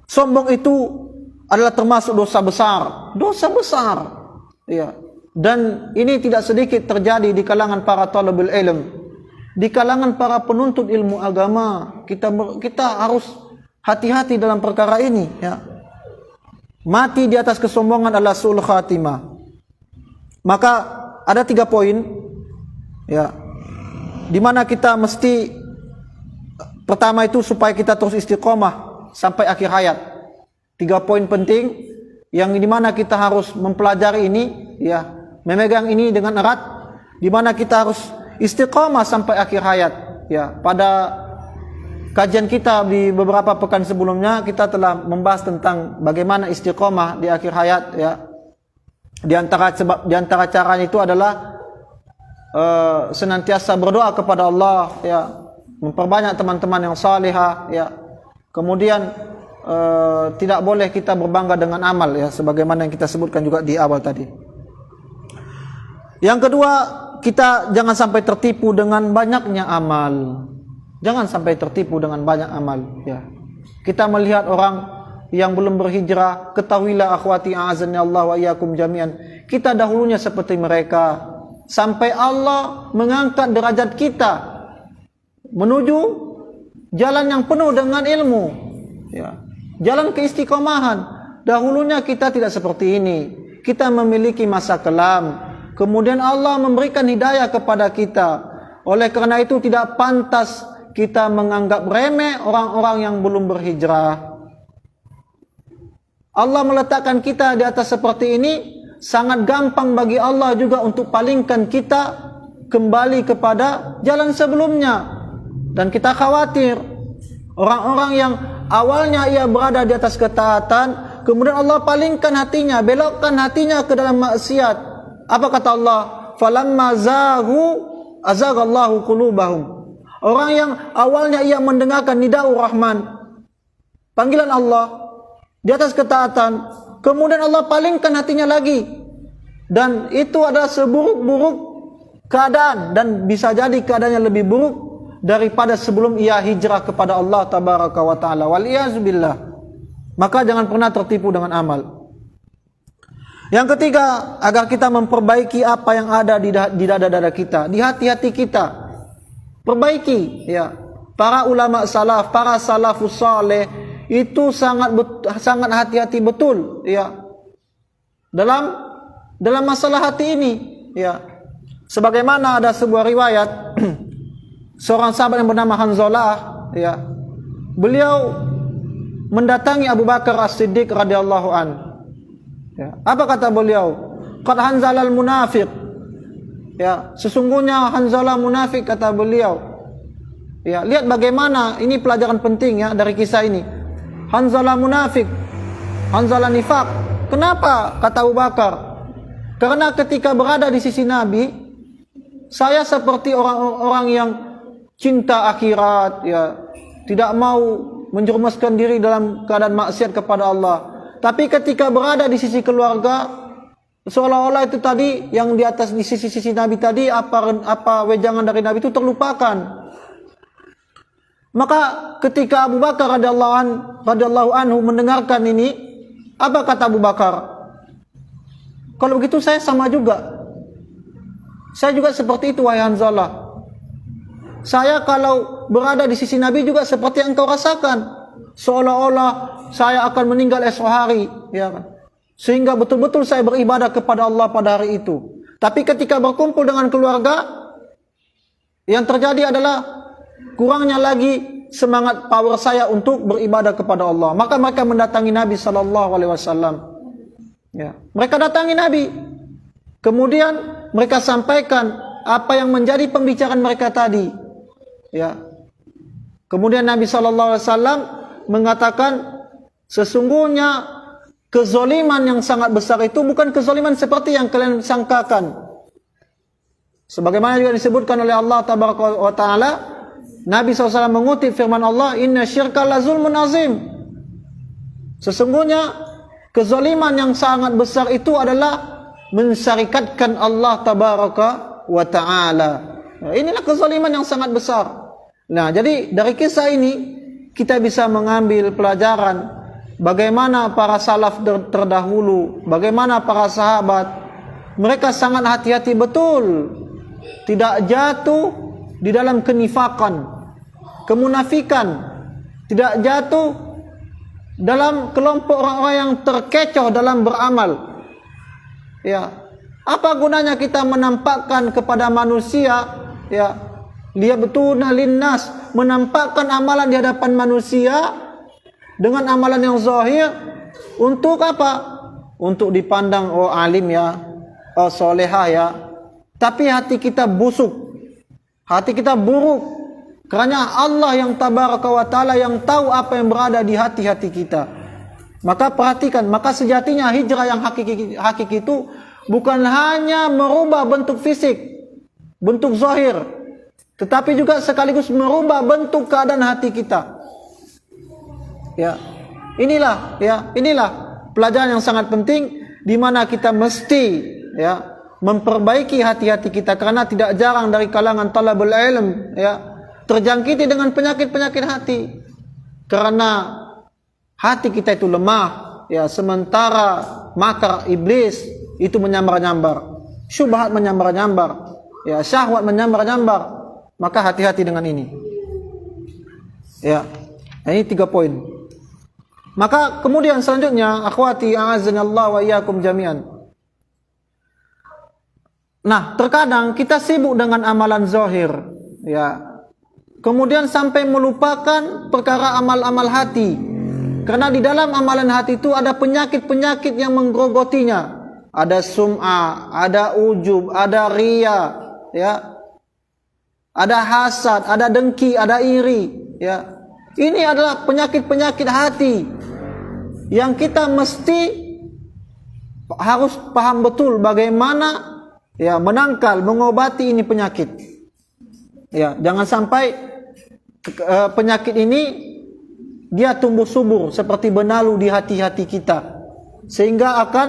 sombong itu adalah termasuk dosa besar. Dosa besar. Ya. Dan ini tidak sedikit terjadi di kalangan para talibul ilm. Di kalangan para penuntut ilmu agama. Kita harus hati-hati dalam perkara ini. Ya. Mati di atas kesombongan adalah su'ul khatimah. Maka ada 3 poin. Ya. Di mana kita mesti, pertama itu supaya kita terus istiqomah sampai akhir hayat. 3 poin penting yang dimana kita harus mempelajari ini, ya, memegang ini dengan erat, dimana kita harus istiqomah sampai akhir hayat. Ya, pada kajian kita di beberapa pekan sebelumnya kita telah membahas tentang bagaimana istiqomah di akhir hayat. Ya, di antara caranya itu adalah senantiasa berdoa kepada Allah, ya, memperbanyak teman-teman yang salihah, ya. Kemudian tidak boleh kita berbangga dengan amal, ya, sebagaimana yang kita sebutkan juga di awal tadi. Yang kedua, kita jangan sampai tertipu dengan banyaknya amal. Jangan sampai tertipu dengan banyak amal, ya. Kita melihat orang yang belum berhijrah, ketahuilah akhwati a'azzani Allah wa iyyakum jami'an, kita dahulunya seperti mereka sampai Allah mengangkat derajat kita menuju jalan yang penuh dengan ilmu, ya, jalan keistiqomahan. Dahulunya kita tidak seperti ini. Kita memiliki masa kelam, kemudian Allah memberikan hidayah kepada kita. Oleh karena itu tidak pantas kita menganggap remeh orang-orang yang belum berhijrah. Allah meletakkan kita di atas seperti ini, sangat gampang bagi Allah juga untuk palingkan kita kembali kepada jalan sebelumnya. Dan kita khawatir orang-orang yang awalnya ia berada di atas ketaatan, kemudian Allah palingkan hatinya, belokkan hatinya ke dalam maksiat. Apa kata Allah? Falamma zaghu azaghallahu qulubahum. Orang yang awalnya ia mendengarkan nida'ur Rahman, panggilan Allah di atas ketaatan, kemudian Allah palingkan hatinya lagi. Dan itu adalah seburuk-buruk keadaan, dan bisa jadi keadaannya lebih buruk daripada sebelum ia hijrah kepada Allah tabaraka wa ta'ala. Waliyazubillah. Maka jangan pernah tertipu dengan amal. Yang ketiga, agar kita memperbaiki apa yang ada di dada-dada kita, di hati-hati kita. Perbaiki, ya. Para ulama salaf, para salafus saleh itu sangat hati-hati betul, ya. Dalam masalah hati ini, ya. Sebagaimana ada sebuah riwayat seorang sahabat yang bernama Hanzalah, ya. Beliau mendatangi Abu Bakar As-Siddiq radhiyallahu an. Ya. Apa kata beliau? Qad Hanzalal munafiq. Ya, sesungguhnya Hanzalah munafik, kata beliau. Ya, lihat bagaimana ini pelajaran penting ya dari kisah ini. Hanzalah munafik, Hanzalah nifak. Kenapa? Kata Abu Bakar. Karena ketika berada di sisi Nabi, saya seperti orang-orang yang cinta akhirat, ya, tidak mau menjerumuskan diri dalam keadaan maksiat kepada Allah. Tapi ketika berada di sisi keluarga, seolah-olah itu tadi yang di atas di sisi Nabi tadi, apa wejangan dari Nabi itu terlupakan. Maka ketika Abu Bakar radhiyallahu anhu mendengarkan ini, apa kata Abu Bakar? Kalau begitu saya sama juga. Saya juga seperti itu, wahai Hanzalah. Saya kalau berada di sisi Nabi juga seperti yang engkau rasakan. Seolah-olah saya akan meninggal esok hari, ya kan? Sehingga betul-betul saya beribadah kepada Allah pada hari itu. Tapi ketika berkumpul dengan keluarga, yang terjadi adalah kurangnya lagi semangat power saya untuk beribadah kepada Allah. Maka mereka mendatangi Nabi SAW. Ya, mereka datangi Nabi. Kemudian mereka sampaikan apa yang menjadi pembicaraan mereka tadi. Ya. Kemudian Nabi SAW mengatakan, sesungguhnya kezaliman yang sangat besar itu bukan kezaliman seperti yang kalian sangkakan. Sebagaimana juga disebutkan oleh Allah tabaraka wa ta'ala, Nabi SAW mengutip firman Allah, inna syirka la zulmun azim. Sesungguhnya kezaliman yang sangat besar itu adalah mensyarikatkan Allah tabaraka wa ta'ala. Nah, inilah kezaliman yang sangat besar. Nah, jadi dari kisah ini kita bisa mengambil pelajaran bagaimana para salaf terdahulu, bagaimana para sahabat, mereka sangat hati-hati betul, tidak jatuh di dalam kenifakan, kemunafikan, tidak jatuh dalam kelompok orang-orang yang terkecoh dalam beramal. Ya, apa gunanya kita menampakkan kepada manusia, ya, liyabtuna linnas, menampakkan amalan di hadapan manusia dengan amalan yang zahir untuk apa? Untuk dipandang, oh alim ya, oh solehah ya. Tapi hati kita busuk, hati kita buruk, karena Allah yang tabaraka wa ta'ala yang tahu apa yang berada di hati-hati kita. Maka perhatikan, maka sejatinya hijrah yang hakiki itu bukan hanya merubah bentuk fisik, bentuk zahir, tetapi juga sekaligus merubah bentuk keadaan hati kita. Ya, inilah pelajaran yang sangat penting, di mana kita mesti, ya, memperbaiki hati-hati kita, karena tidak jarang dari kalangan talabul ilm, ya, terjangkiti dengan penyakit-penyakit hati, karena hati kita itu lemah, ya, sementara makar iblis itu menyambar-nyambar, syubhat menyambar-nyambar, ya, syahwat menyambar-nyambar. Maka hati-hati dengan ini. Ya, ini 3 poin. Maka kemudian selanjutnya, akhwati a'azzanallahu wa iyyakum jami'an. Nah, terkadang kita sibuk dengan amalan zahir, ya. Kemudian sampai melupakan perkara amal-amal hati. Karena di dalam amalan hati itu ada penyakit-penyakit yang menggerogotinya. Ada sum'ah, ada ujub, ada riya, ya. Ada hasad, ada dengki, ada iri, ya. Ini adalah penyakit-penyakit hati yang kita mesti harus paham betul bagaimana ya menangkal, mengobati ini penyakit. Ya, jangan sampai penyakit ini dia tumbuh subur seperti benalu di hati-hati kita sehingga akan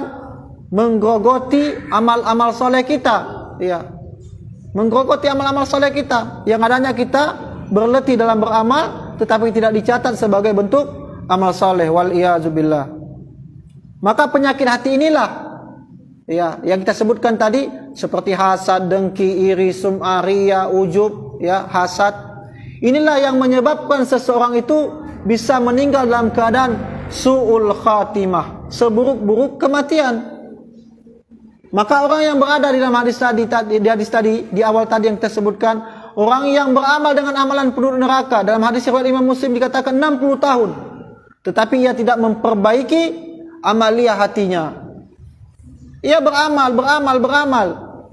menggerogoti amal-amal soleh kita, ya, menggerogoti amal-amal soleh kita yang adanya kita berletih dalam beramal tetapi tidak dicatat sebagai bentuk amal soleh, wal iyazubillah. Maka penyakit hati inilah ya yang kita sebutkan tadi seperti hasad, dengki, iri, sum'ah, riya, ujub, ya, hasad. Inilah yang menyebabkan seseorang itu bisa meninggal dalam keadaan su'ul khatimah, seburuk-buruk kematian. Maka orang yang berada di dalam hadis tadi di awal tadi yang kita sebutkan, orang yang beramal dengan amalan penduduk neraka, dalam hadis riwayat Imam Muslim dikatakan 60 tahun, tetapi ia tidak memperbaiki amalia hatinya. Ia beramal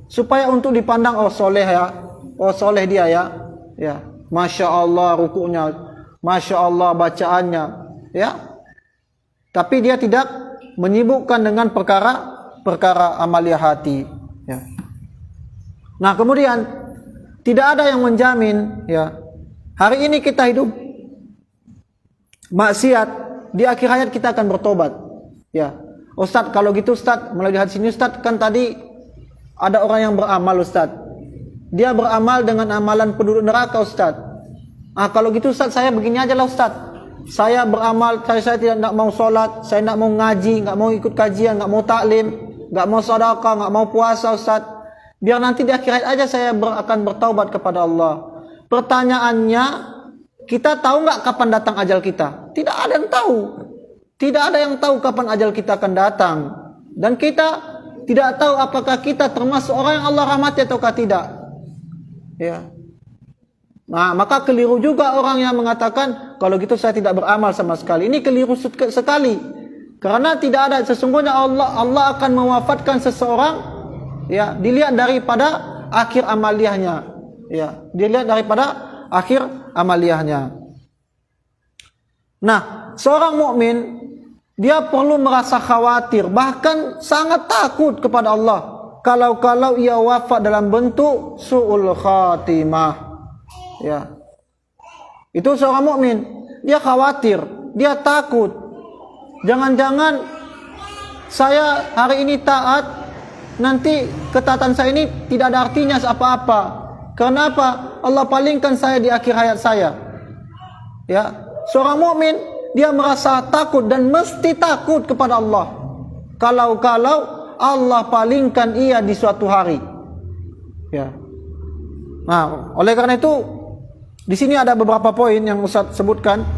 supaya untuk dipandang, oh soleh ya, oh soleh dia ya, ya, masya Allah rukunya, masya Allah bacaannya, ya. Tapi dia tidak menyibukkan dengan perkara amalia hati, ya. Nah kemudian tidak ada yang menjamin, ya, hari ini kita hidup maksiat, di akhir hayat kita akan bertobat, ya. Ustaz, kalau gitu Ustaz, melalui hadis ini Ustaz, kan tadi ada orang yang beramal Ustaz, dia beramal dengan amalan penduduk neraka Ustaz. Kalau gitu Ustaz, saya begini aja lah Ustaz, saya beramal, saya tidak mau sholat, saya tidak mau ngaji, nggak mau ikut kajian, nggak mau taklim, nggak mau sedekah, nggak mau puasa Ustaz, biar nanti di akhir hayat aja saya akan bertaubat kepada Allah. Pertanyaannya, kita tahu nggak kapan datang ajal kita? Tidak ada yang tahu. Tidak ada yang tahu kapan ajal kita akan datang. Dan kita tidak tahu apakah kita termasuk orang yang Allah rahmati ataukah tidak. Ya. Nah, maka keliru juga orang yang mengatakan kalau gitu saya tidak beramal sama sekali. Ini keliru sekali. Karena tidak ada, sesungguhnya Allah akan mewafatkan seseorang, ya, dilihat daripada akhir amaliyahnya. Ya, dilihat daripada akhir amaliyahnya. Nah, seorang mukmin dia perlu merasa khawatir, bahkan sangat takut kepada Allah kalau ia wafat dalam bentuk su'ul khatimah. Ya. Itu seorang mukmin, dia khawatir, dia takut. Jangan-jangan saya hari ini taat, nanti ketaatan saya ini tidak ada artinya apa-apa. Kenapa? Allah palingkan saya di akhir hayat saya. Ya, seorang mukmin dia merasa takut dan mesti takut kepada Allah. Kalau Allah palingkan ia di suatu hari. Ya. Nah, oleh karena itu di sini ada beberapa poin yang Ustaz sebutkan.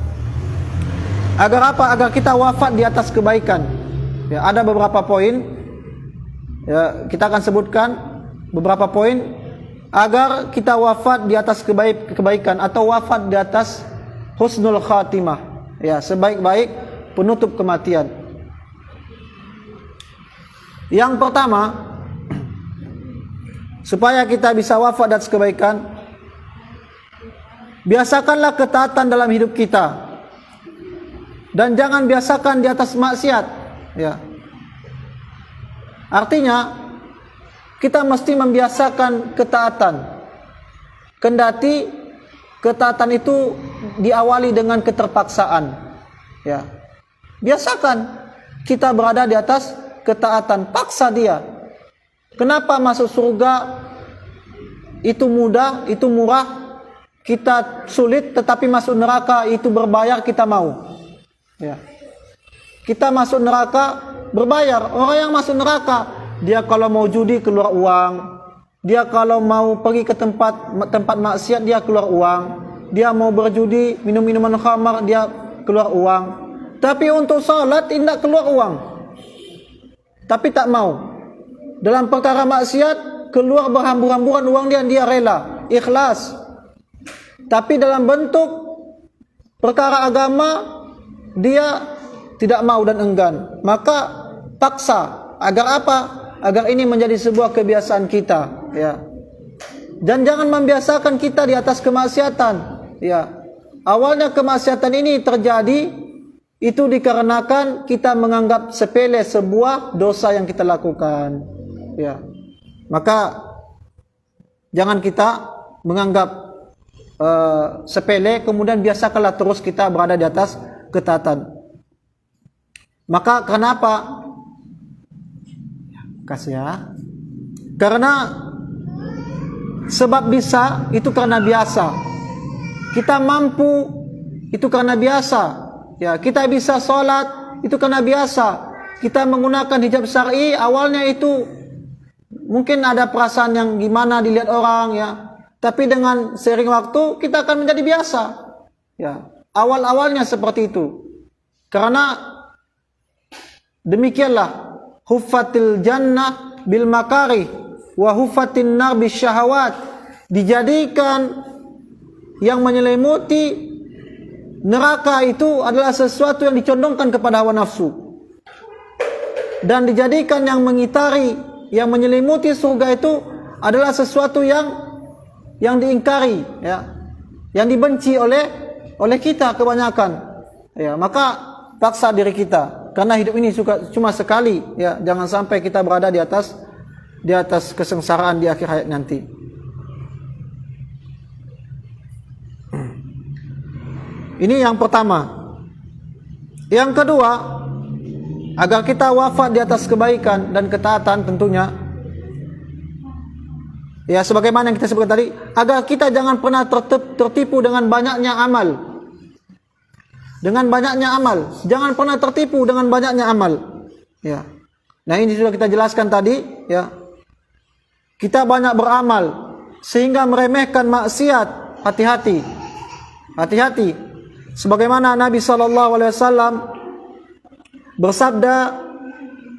Agar apa? Agar kita wafat di atas kebaikan. Ya, ada beberapa poin. Ya, kita akan sebutkan beberapa poin agar kita wafat di atas kebaikan atau wafat di atas husnul khatimah. Ya, sebaik-baik penutup kematian. Yang pertama, supaya kita bisa wafat di atas kebaikan, biasakanlah ketaatan dalam hidup kita. Dan jangan biasakan di atas maksiat, ya. Artinya kita mesti membiasakan ketaatan. Kendati ketaatan itu diawali dengan keterpaksaan, ya. Biasakan kita berada di atas ketaatan, paksa dia. Kenapa masuk surga itu mudah, itu murah, kita sulit, tetapi masuk neraka itu berbayar, kita mau. Ya. Kita masuk neraka berbayar. Orang yang masuk neraka, dia kalau mau judi keluar uang, dia kalau mau pergi ke tempat maksiat dia keluar uang, dia mau berjudi, minum minuman khamar dia keluar uang. Tapi untuk salat tidak keluar uang. Tapi tak mau. Dalam perkara maksiat keluar berhamburan uang dia rela, ikhlas. Tapi dalam bentuk perkara agama dia tidak mau dan enggan. Maka paksa agar apa? Agar ini menjadi sebuah kebiasaan kita, ya. Dan jangan membiasakan kita di atas kemaksiatan, ya. Awalnya kemaksiatan ini terjadi itu dikarenakan kita menganggap sepele sebuah dosa yang kita lakukan, ya. Maka jangan kita menganggap sepele, kemudian biasakanlah terus kita berada di atas ketaatan. Maka kenapa? Kasih ya. Karena sebab bisa itu karena biasa. Kita mampu itu karena biasa. Ya, kita bisa sholat itu karena biasa. Kita menggunakan hijab syar'i awalnya itu mungkin ada perasaan yang gimana dilihat orang, ya. Tapi dengan sering waktu kita akan menjadi biasa. Ya, awal-awalnya seperti itu. Karena demikianlah huffatil jannah bil makari wa huffatin nar bis syahawat. Dijadikan yang menyelimuti neraka itu adalah sesuatu yang dicondongkan kepada hawa nafsu, dan dijadikan yang mengitari, yang menyelimuti surga itu adalah sesuatu yang diingkari, ya, yang dibenci oleh kita kebanyakan, ya. Maka paksa diri kita, karena hidup ini cuma sekali, ya. Jangan sampai kita berada di atas kesengsaraan di akhir hayat nanti. Ini yang pertama. Yang kedua, agar kita wafat di atas kebaikan dan ketaatan tentunya, ya, sebagaimana yang kita sebutkan tadi, agar kita jangan pernah tertipu dengan banyaknya amal. Dengan banyaknya amal, jangan pernah tertipu dengan banyaknya amal, ya. Nah, ini sudah kita jelaskan tadi, ya. Kita banyak beramal sehingga meremehkan maksiat. Hati-hati. Hati-hati. Sebagaimana Nabi SAW bersabda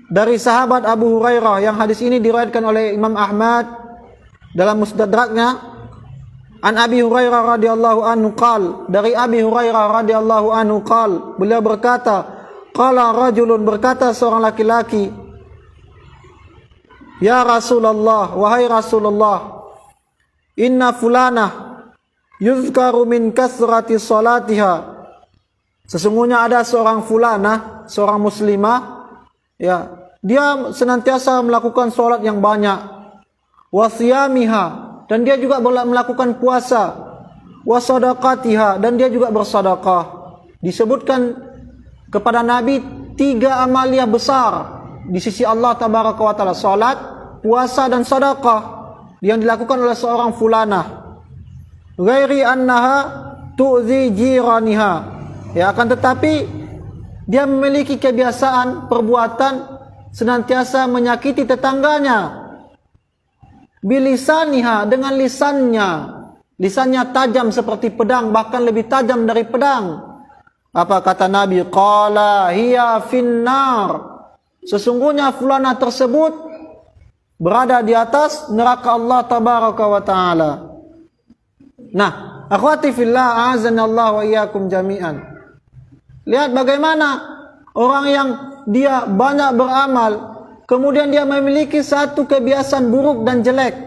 dari sahabat Abu Hurairah, yang hadis ini diriwayatkan oleh Imam Ahmad dalam Mustadraknya, an Abi Hurairah radhiyallahu anhu qal, dari Abi Hurairah radhiyallahu anhu qal, beliau berkata, qala rajulun, berkata seorang laki-laki, ya Rasulullah, wahai Rasulullah, inna fulanah yuzkaru min kasrati salatiha, sesungguhnya ada seorang fulanah, seorang muslimah, ya, dia senantiasa melakukan salat yang banyak, wa siyamiha, dan dia juga melakukan puasa, wa sadaqatiha, dan dia juga bersedekah. Disebutkan kepada Nabi 3 amaliyah besar di sisi Allah tabaraka wa taala: salat, puasa, dan sedekah yang dilakukan oleh seorang fulanah. Ghairi annaha tu'zi jiraniha, ya, akan tetapi dia memiliki kebiasaan perbuatan senantiasa menyakiti tetangganya. Bilisaniha, dengan lisannya tajam seperti pedang, bahkan lebih tajam dari pedang. Apa kata Nabi? Qala hiya finnar, sesungguhnya fulanah tersebut berada di atas neraka Allah tabaraka wa taala. Nah, akhwati fillah, azanallahu wa iyyakum jami'an. Lihat bagaimana orang yang dia banyak beramal, kemudian dia memiliki satu kebiasaan buruk dan jelek,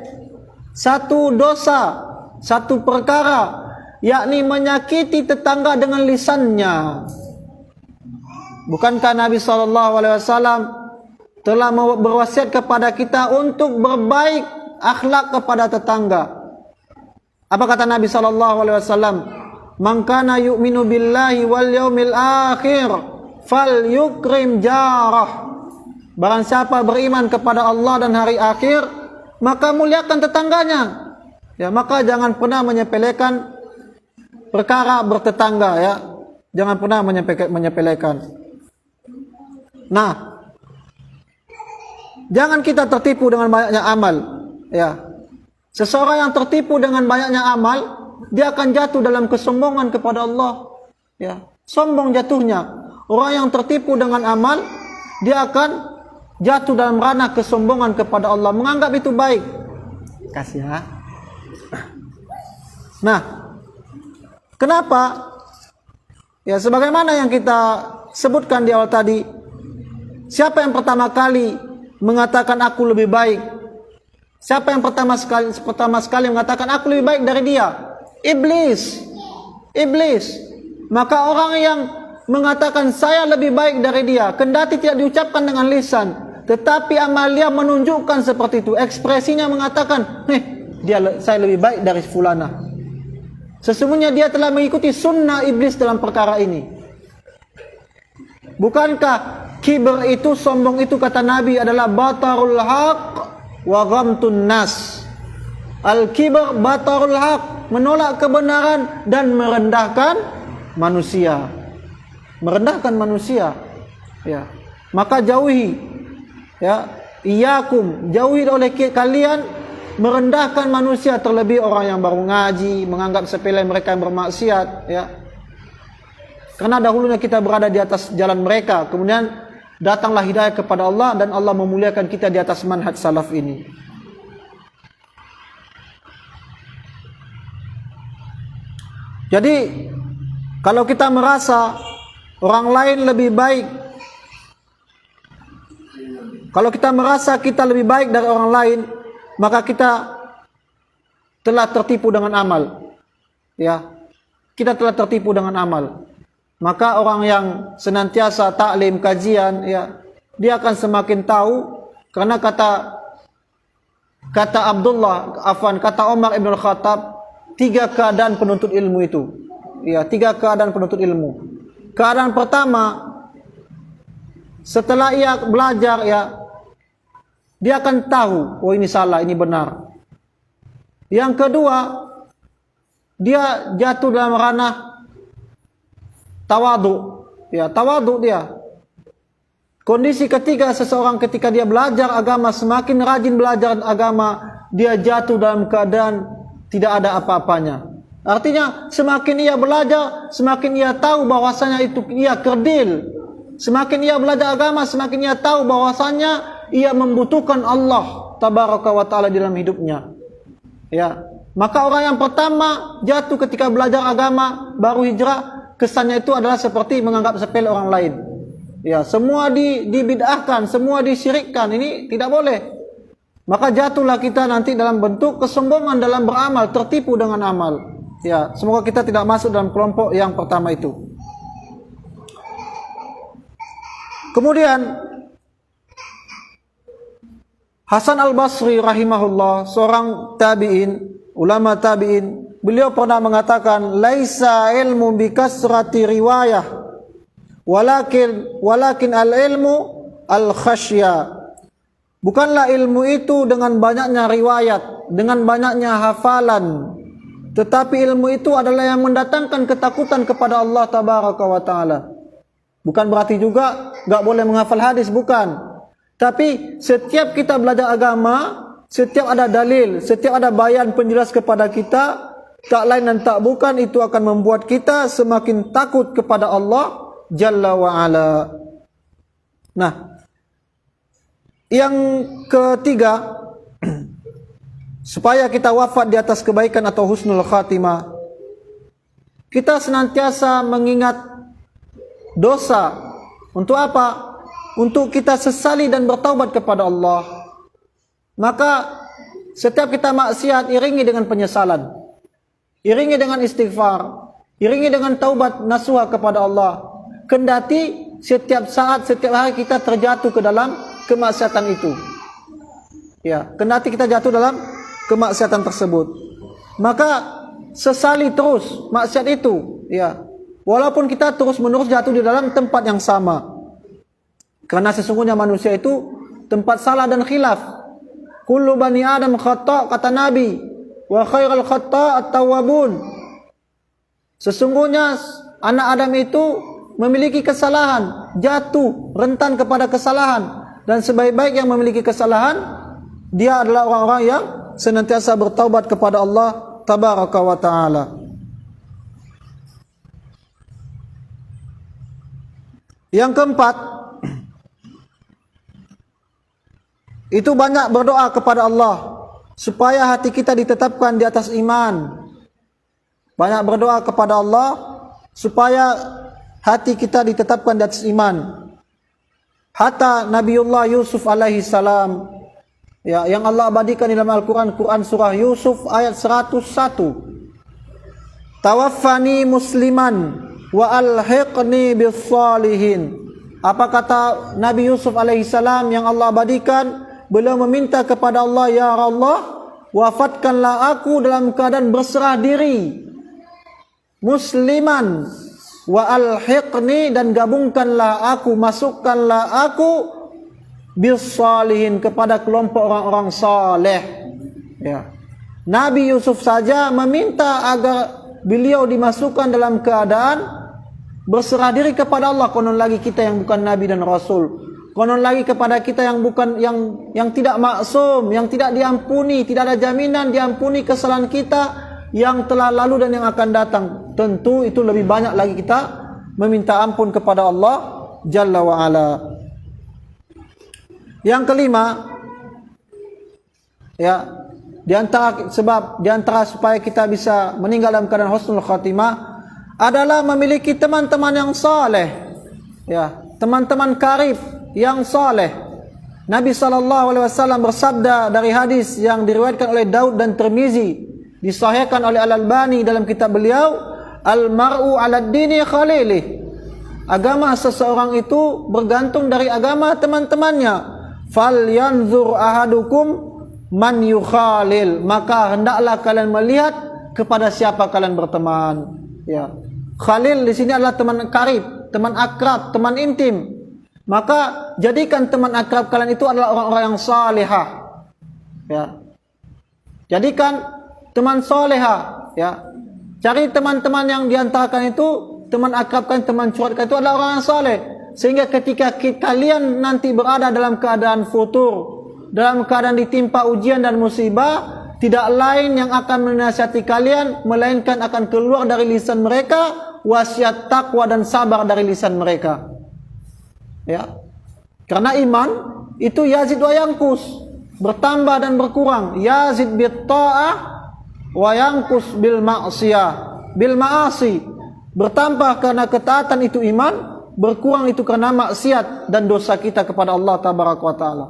satu dosa, satu perkara, yakni menyakiti tetangga dengan lisannya. Bukankah Nabi SAW telah berwasiat kepada kita untuk berbaik akhlak kepada tetangga? Apa kata Nabi SAW? Man kana yu'minu billahi wal yaumil akhir falyukrim jarah. Barang siapa beriman kepada Allah dan hari akhir, maka muliakan tetangganya. Ya, maka jangan pernah menyepelekan perkara bertetangga, ya. Jangan pernah menyepelekan. Nah, jangan kita tertipu dengan banyaknya amal, ya. Seseorang yang tertipu dengan banyaknya amal, dia akan jatuh dalam kesombongan kepada Allah, ya. Sombong jatuhnya. Orang yang tertipu dengan amal, dia akan jatuh dalam ranah kesombongan kepada Allah, menganggap itu baik. Kasih ya. Nah, kenapa? Ya, sebagaimana yang kita sebutkan di awal tadi, siapa yang pertama kali mengatakan aku lebih baik? Siapa yang pertama sekali mengatakan aku lebih baik dari dia? Iblis. Maka orang yang mengatakan saya lebih baik dari dia, kendati tidak diucapkan dengan lisan, tetapi amal dia menunjukkan seperti itu. Ekspresinya mengatakan, saya lebih baik dari fulana. Sesungguhnya dia telah mengikuti sunnah iblis dalam perkara ini. Bukankah kibr itu, sombong itu, kata Nabi, adalah batarul haq wa ghamtun nas. Al-kibr batarul haq, menolak kebenaran dan merendahkan manusia. Ya. Maka jauhi, ya, iyakum, jauhi oleh kalian merendahkan manusia, terlebih orang yang baru ngaji, menganggap sepele mereka yang bermaksiat, ya. Karena dahulunya kita berada di atas jalan mereka, kemudian datanglah hidayah kepada Allah dan Allah memuliakan kita di atas manhaj salaf ini. Jadi kalau kita merasa orang lain lebih baik, kalau kita merasa kita lebih baik dari orang lain, maka kita telah tertipu dengan amal. Ya, kita telah tertipu dengan amal. Maka orang yang senantiasa taklim, kajian, ya, dia akan semakin tahu, karena kata Umar Ibn Khattab, 3 keadaan penuntut ilmu itu. Ya, 3 keadaan penuntut ilmu. Keadaan pertama, setelah ia belajar, ya, dia akan tahu, oh ini salah, ini benar. Yang kedua, dia jatuh dalam ranah tawadu. Ya, tawadu dia. Kondisi ketiga, seseorang ketika dia belajar agama, semakin rajin belajar agama, dia jatuh dalam keadaan tidak ada apa-apanya. Artinya, semakin ia belajar, semakin ia tahu bahwasanya itu ia kerdil. Semakin ia belajar agama, semakin ia tahu bahwasanya ia membutuhkan Allah tabaraka wa ta'ala dalam hidupnya. Ya, maka orang yang pertama jatuh ketika belajar agama, baru hijrah, kesannya itu adalah seperti menganggap sepele orang lain. Ya, semua dibid'ahkan, semua disyirikkan. Ini tidak boleh. Maka jatuhlah kita nanti dalam bentuk kesombongan dalam beramal, tertipu dengan amal. Ya, semoga kita tidak masuk dalam kelompok yang pertama itu. Kemudian Hasan al-Basri rahimahullah, seorang tabi'in, ulama tabi'in, beliau pernah mengatakan, laisa ilmu bi kasrati riwayah, walakin al-ilmu al-khasyah. Bukanlah ilmu itu dengan banyaknya riwayat, dengan banyaknya hafalan, tetapi ilmu itu adalah yang mendatangkan ketakutan kepada Allah tabaraka wa ta'ala. Bukan berarti juga enggak boleh menghafal hadis, bukan. Tapi setiap kita belajar agama, setiap ada dalil, setiap ada bayan penjelas kepada kita, tak lain dan tak bukan itu akan membuat kita semakin takut kepada Allah Jalla wa Ala. Nah, yang ketiga, supaya kita wafat di atas kebaikan atau husnul khatimah, kita senantiasa mengingat dosa. Untuk apa? Untuk kita sesali dan bertaubat kepada Allah. Maka setiap kita maksiat, iringi dengan penyesalan, iringi dengan istighfar, iringi dengan taubat nasuha kepada Allah. Kendati setiap saat, setiap hari kita terjatuh ke dalam kemaksiatan itu. Ya, kendati kita jatuh dalam kemaksiatan tersebut, maka sesali terus maksiat itu. Ya, walaupun kita terus-menerus jatuh di dalam tempat yang sama. Karena sesungguhnya manusia itu tempat salah dan khilaf. Kullu bani Adam khata', kata Nabi, wa khairul khata' at-tawwabun. Sesungguhnya anak Adam itu memiliki kesalahan, jatuh, rentan kepada kesalahan, dan sebaik-baik yang memiliki kesalahan, dia adalah orang-orang yang senantiasa bertaubat kepada Allah tabaraka wa ta'ala. Yang keempat, itu banyak berdoa kepada Allah supaya hati kita ditetapkan di atas iman. Banyak berdoa kepada Allah supaya hati kita ditetapkan di atas iman. Hatta Nabiullah Yusuf alaihi salam, ya, yang Allah abadikan dalam Al-Quran, Quran surah Yusuf ayat 101. Tawaffani musliman wa alhiqni bis salihin. Apa kata Nabi Yusuf alaihi salam yang Allah abadikan? Beliau meminta kepada Allah, ya Allah, wafatkanlah aku dalam keadaan berserah diri, musliman, wa alhiqni, dan gabungkanlah aku, masukkanlah aku bis salihin, kepada kelompok orang-orang saleh. Ya. Nabi Yusuf saja meminta agar beliau dimasukkan dalam keadaan berserah diri kepada Allah. Konon lagi kita yang bukan nabi dan rasul, konon lagi kepada kita yang bukan yang tidak maksum, yang tidak diampuni, tidak ada jaminan diampuni kesalahan kita yang telah lalu dan yang akan datang. Tentu itu lebih banyak lagi kita meminta ampun kepada Allah Jalla wa Ala. Yang kelima, ya, di antara supaya kita bisa meninggal dalam keadaan husnul khatimah adalah memiliki teman-teman yang saleh, ya, teman-teman karib yang saleh. Nabi SAW bersabda dari hadis yang diriwayatkan oleh Daud dan Tirmizi, disahihkan oleh Al-Albani dalam kitab beliau, al-mar'u 'ala dini khalilih. Agama seseorang itu bergantung dari agama teman-temannya. Falyanzur ahadukum man yukhalil. Maka hendaklah kalian melihat kepada siapa kalian berteman. Ya. Khalil di sini adalah teman karib, teman akrab, teman intim. Maka jadikan teman akrab kalian itu adalah orang-orang yang salihah. Ya. Jadikan teman soleha, ya. Cari teman-teman yang diantarkan itu, teman akrabkan, teman curhatkan itu adalah orang yang saleh. Sehingga ketika kalian nanti berada dalam keadaan futur, dalam keadaan ditimpa ujian dan musibah, tidak lain yang akan menasihati kalian melainkan akan keluar dari lisan mereka wasiat takwa dan sabar dari lisan mereka. Ya. Karena iman itu yazid wa yanqus, bertambah dan berkurang. Yazid bit ta'ah wa yanqus bil ma'siyah, bil ma'asi. Bertambah karena ketaatan itu iman, berkurang itu karena maksiat dan dosa kita kepada Allah tabaraka wa taala.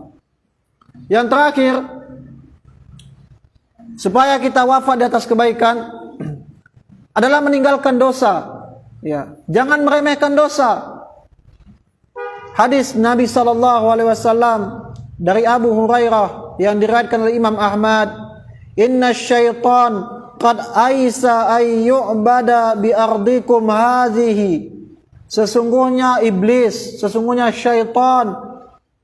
Yang terakhir, supaya kita wafat di atas kebaikan adalah meninggalkan dosa. Ya, jangan meremehkan dosa. Hadis Nabi SAW dari Abu Hurairah yang diriwayatkan oleh Imam Ahmad, "Inna syaitan qad aisa ay yu'bada bi ardikum hadhihi." Sesungguhnya iblis, sesungguhnya syaitan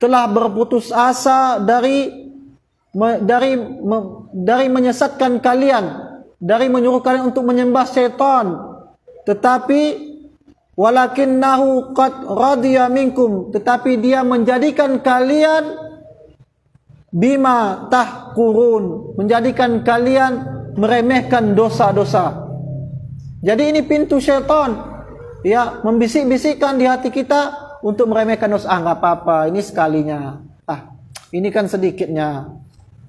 telah berputus asa dari menyesatkan kalian, dari menyuruh kalian untuk menyembah syaitan. Tetapi walakinnahu qad radiya minkum, tetapi dia menjadikan kalian bima tahqurun, menjadikan kalian meremehkan dosa-dosa. Jadi ini pintu syaitan, ya, membisik-bisikkan di hati kita untuk meremehkan dosa. Enggak apa-apa, ini sekalinya. Ini kan sedikitnya.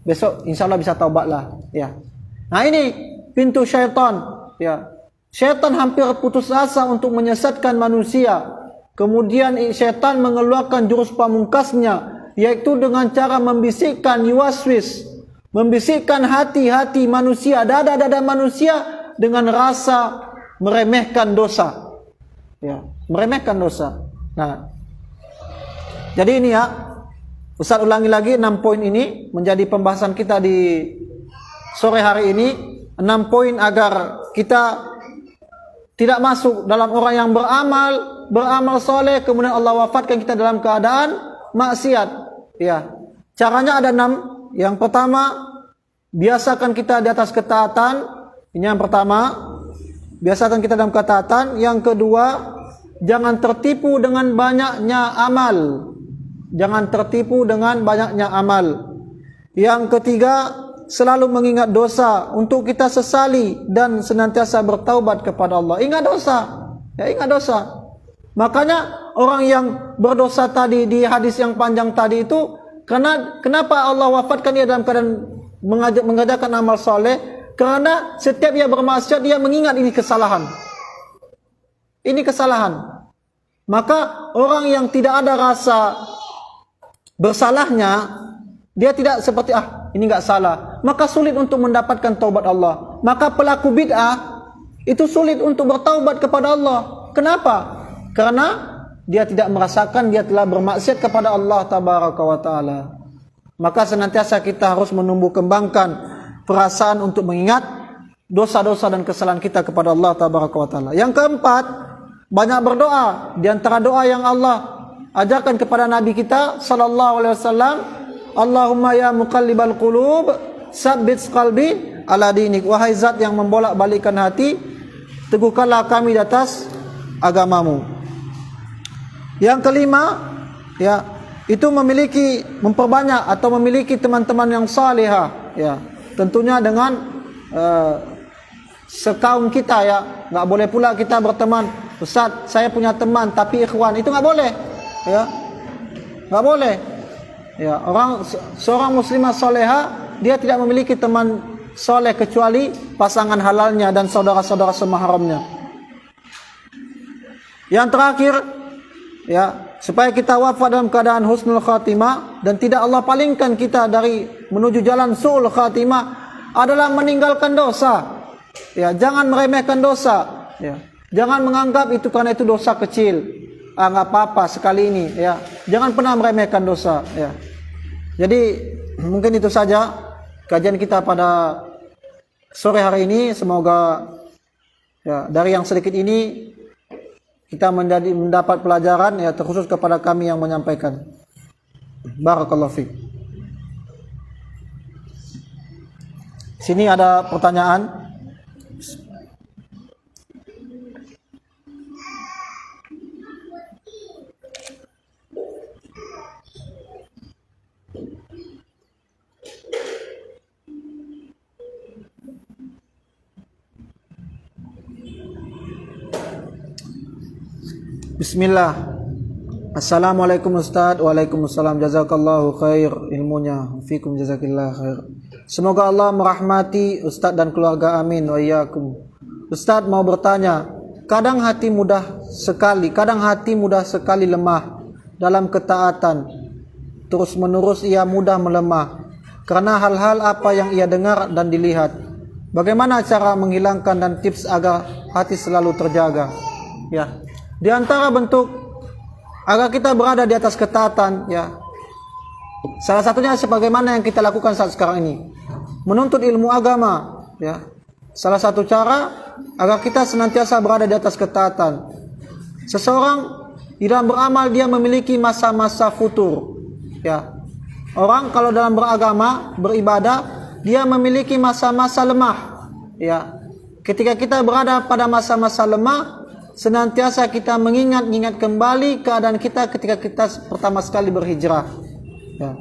Besok insyaallah bisa taubatlah, ya. Nah, ini pintu syaitan, ya. Syaitan hampir putus asa untuk menyesatkan manusia. Kemudian syaitan mengeluarkan jurus pamungkasnya, yaitu dengan cara membisikkan yuwaswis, membisikkan hati-hati manusia, dada-dada manusia dengan rasa meremehkan dosa. Ya, meremehkan dosa. Nah, jadi ini, ya, Ustaz ulangi lagi 6 poin ini menjadi pembahasan kita di sore hari ini. 6 poin agar kita tidak masuk dalam orang yang beramal soleh, kemudian Allah wafatkan kita dalam keadaan maksiat. Ya, caranya ada 6. Yang pertama, biasakan kita di atas ketaatan. Ini yang pertama, biasakan kita dalam ketaatan. Yang kedua, jangan tertipu dengan banyaknya amal. Jangan tertipu dengan banyaknya amal. Yang ketiga, selalu mengingat dosa untuk kita sesali dan senantiasa bertaubat kepada Allah. Ingat dosa, ya, ingat dosa. Makanya orang yang berdosa tadi di hadis yang panjang tadi itu, kenapa Allah wafatkan dia dalam keadaan mengajarkan amal soleh? Karena setiap dia bermaksiat dia mengingat ini kesalahan. Ini kesalahan. Maka orang yang tidak ada rasa bersalahnya, dia tidak seperti ini enggak salah, maka sulit untuk mendapatkan taubat Allah. Maka pelaku bid'ah itu sulit untuk bertaubat kepada Allah. Kenapa? Karena dia tidak merasakan dia telah bermaksiat kepada Allah tabaraka wa taala. Maka senantiasa kita harus menumbuh kembangkan perasaan untuk mengingat dosa-dosa dan kesalahan kita kepada Allah tabaraka wa taala. Yang keempat, banyak berdoa. Di antara doa yang Allah ajarkan kepada Nabi kita sallallahu alaihi wasallam, Allahumma ya muqallibal qulub, tsabbit qalbi ala dinik. Wahai zat yang membolak-balikkan hati, teguhkanlah kami di atas agamamu. Yang kelima, ya, itu memperbanyak atau memiliki teman-teman yang salihah, ya. Tentunya dengan sekaum kita, ya. Enggak boleh pula kita berteman, Ustaz, saya punya teman tapi ikhwan, itu enggak boleh. Ya. Enggak boleh. Ya, seorang muslimah salihah, dia tidak memiliki teman soleh kecuali pasangan halalnya dan saudara-saudara semahramnya. Yang terakhir, ya, supaya kita wafat dalam keadaan husnul khatimah dan tidak Allah palingkan kita dari menuju jalan su'ul khatimah, adalah meninggalkan dosa. Ya, jangan meremehkan dosa. Ya, jangan menganggap itu karena itu dosa kecil. Enggak apa-apa sekali ini, ya. Jangan pernah meremehkan dosa, ya. Jadi mungkin itu saja kajian kita pada sore hari ini. Semoga, ya, dari yang sedikit ini kita mendapat pelajaran, ya, terkhusus kepada kami yang menyampaikan. Barakallahu fiik. Sini ada pertanyaan. Bismillah. Assalamualaikum Ustaz. Waalaikumsalam. Jazakallahu khair ilmunya. Fikum jazakillah khair. Semoga Allah merahmati Ustaz dan keluarga, amin wa iyyakum. Ustaz mau bertanya, kadang hati mudah sekali lemah dalam ketaatan. Terus menerus ia mudah melemah karena hal-hal apa yang ia dengar dan dilihat. Bagaimana cara menghilangkan dan tips agar hati selalu terjaga? Ya. Di antara bentuk agar kita berada di atas ketaatan, ya, salah satunya sebagaimana yang kita lakukan saat sekarang ini, menuntut ilmu agama, ya. Salah satu cara agar kita senantiasa berada di atas ketaatan. Seseorang di dalam beramal dia memiliki masa-masa futur, ya. Orang kalau dalam beragama, beribadah, dia memiliki masa-masa lemah, ya. Ketika kita berada pada masa-masa lemah, senantiasa kita mengingat kembali keadaan kita ketika kita pertama sekali berhijrah. Ya.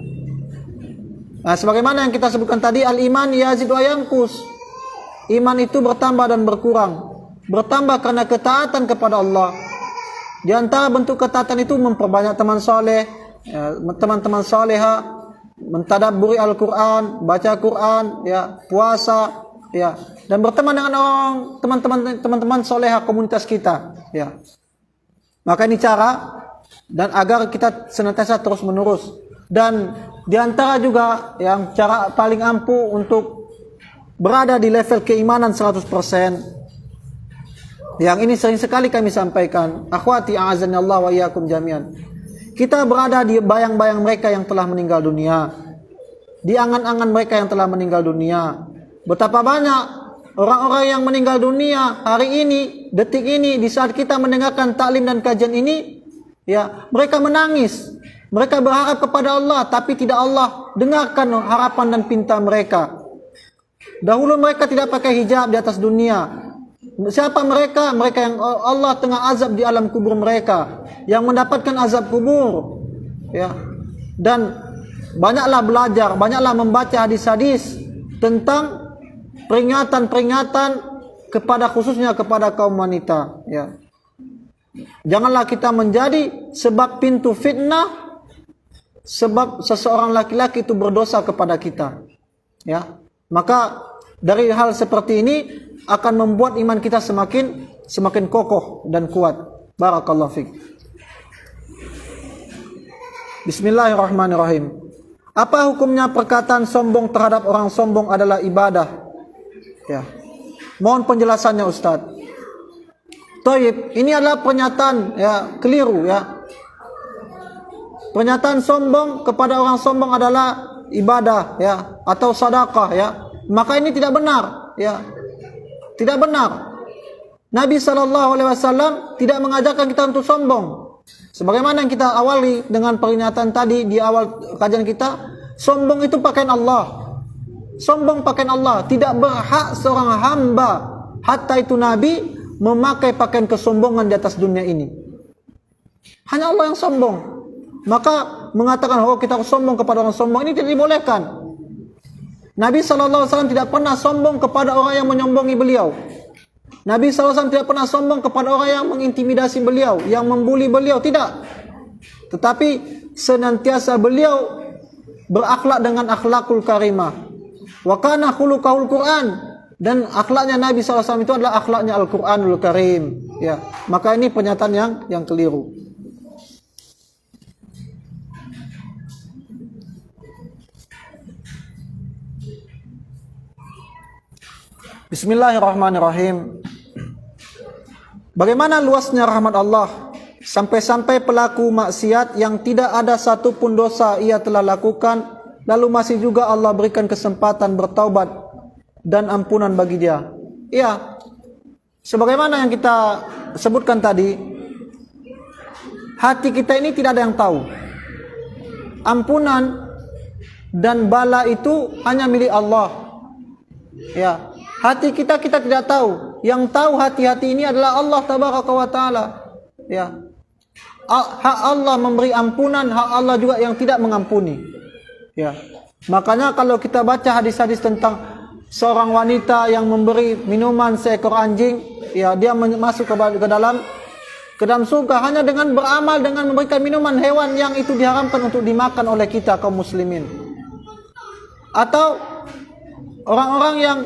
Nah, sebagaimana yang kita sebutkan tadi, al-iman yazid wa yanqus. Iman itu bertambah dan berkurang. Bertambah karena ketaatan kepada Allah. Di antara bentuk ketaatan itu memperbanyak teman soleh, ya, teman-teman soleha, mentadabburi Al-Quran, baca Quran, ya, puasa, ya, dan berteman dengan orang teman-teman soleha komunitas kita, ya. Maka ini cara dan agar kita senantiasa terus menerus. Dan di antara juga yang cara paling ampuh untuk berada di level keimanan 100%, yang ini sering sekali kami sampaikan, akhwati a'azani Allah wa iyyakum jami'an. Kita berada di bayang-bayang mereka yang telah meninggal dunia, di angan-angan mereka yang telah meninggal dunia. Betapa banyak orang-orang yang meninggal dunia hari ini, detik ini, di saat kita mendengarkan taklim dan kajian ini, ya, mereka menangis. Mereka berharap kepada Allah, tapi tidak Allah dengarkan harapan dan pinta mereka. Dahulu mereka tidak pakai hijab di atas dunia. Siapa mereka? Mereka yang Allah tengah azab di alam kubur mereka, yang mendapatkan azab kubur, ya. Dan banyaklah belajar, banyaklah membaca hadis-hadis tentang peringatan-peringatan kepada khususnya kepada kaum wanita, ya. Janganlah kita menjadi sebab pintu fitnah, sebab seseorang laki-laki itu berdosa kepada kita, ya. Maka dari hal seperti ini akan membuat iman kita semakin kokoh dan kuat. Barakallahu fiik. Bismillahirrahmanirrahim. Apa hukumnya perkataan sombong terhadap orang sombong adalah ibadah? Ya. Mohon penjelasannya Ustaz. Taib, ini adalah pernyataan ya keliru ya. Pernyataan sombong kepada orang sombong adalah ibadah ya atau sedekah ya. Maka ini tidak benar ya. Tidak benar. Nabi SAW tidak mengajarkan kita untuk sombong. Sebagaimana yang kita awali dengan pernyataan tadi di awal kajian kita, sombong itu pakaian Allah. Sombong pakaian Allah. Tidak berhak seorang hamba, hatta itu Nabi, memakai pakaian kesombongan di atas dunia ini. Hanya Allah yang sombong. Maka mengatakan oh kita sombong kepada orang sombong ini tidak dibolehkan. Nabi SAW tidak pernah sombong kepada orang yang menyombongi beliau. Nabi SAW tidak pernah sombong kepada orang yang mengintimidasi beliau, yang membuli beliau, tidak. Tetapi senantiasa beliau berakhlak dengan akhlakul karimah. Wa kana khuluqahul Quran, dan akhlaknya Nabi SAW itu adalah akhlaknya Al-Quranul Karim. Ya, maka ini pernyataan yang keliru. Bismillahirrahmanirrahim. Bagaimana luasnya rahmat Allah sampai-sampai pelaku maksiat yang tidak ada satu pun dosa ia telah lakukan, lalu masih juga Allah berikan kesempatan bertaubat dan ampunan bagi dia. Iya, sebagaimana yang kita sebutkan tadi, hati kita ini tidak ada yang tahu. Ampunan dan bala itu hanya milik Allah. Ya, hati kita tidak tahu. Yang tahu hati-hati ini adalah Allah Tabaraka wa Ta'ala. Ya. Hak Allah memberi ampunan, hak Allah juga yang tidak mengampuni. Ya. Makanya kalau kita baca hadis-hadis tentang seorang wanita yang memberi minuman seekor anjing, ya dia masuk ke dalam surga hanya dengan beramal dengan memberikan minuman hewan yang itu diharamkan untuk dimakan oleh kita kaum muslimin. Atau orang-orang yang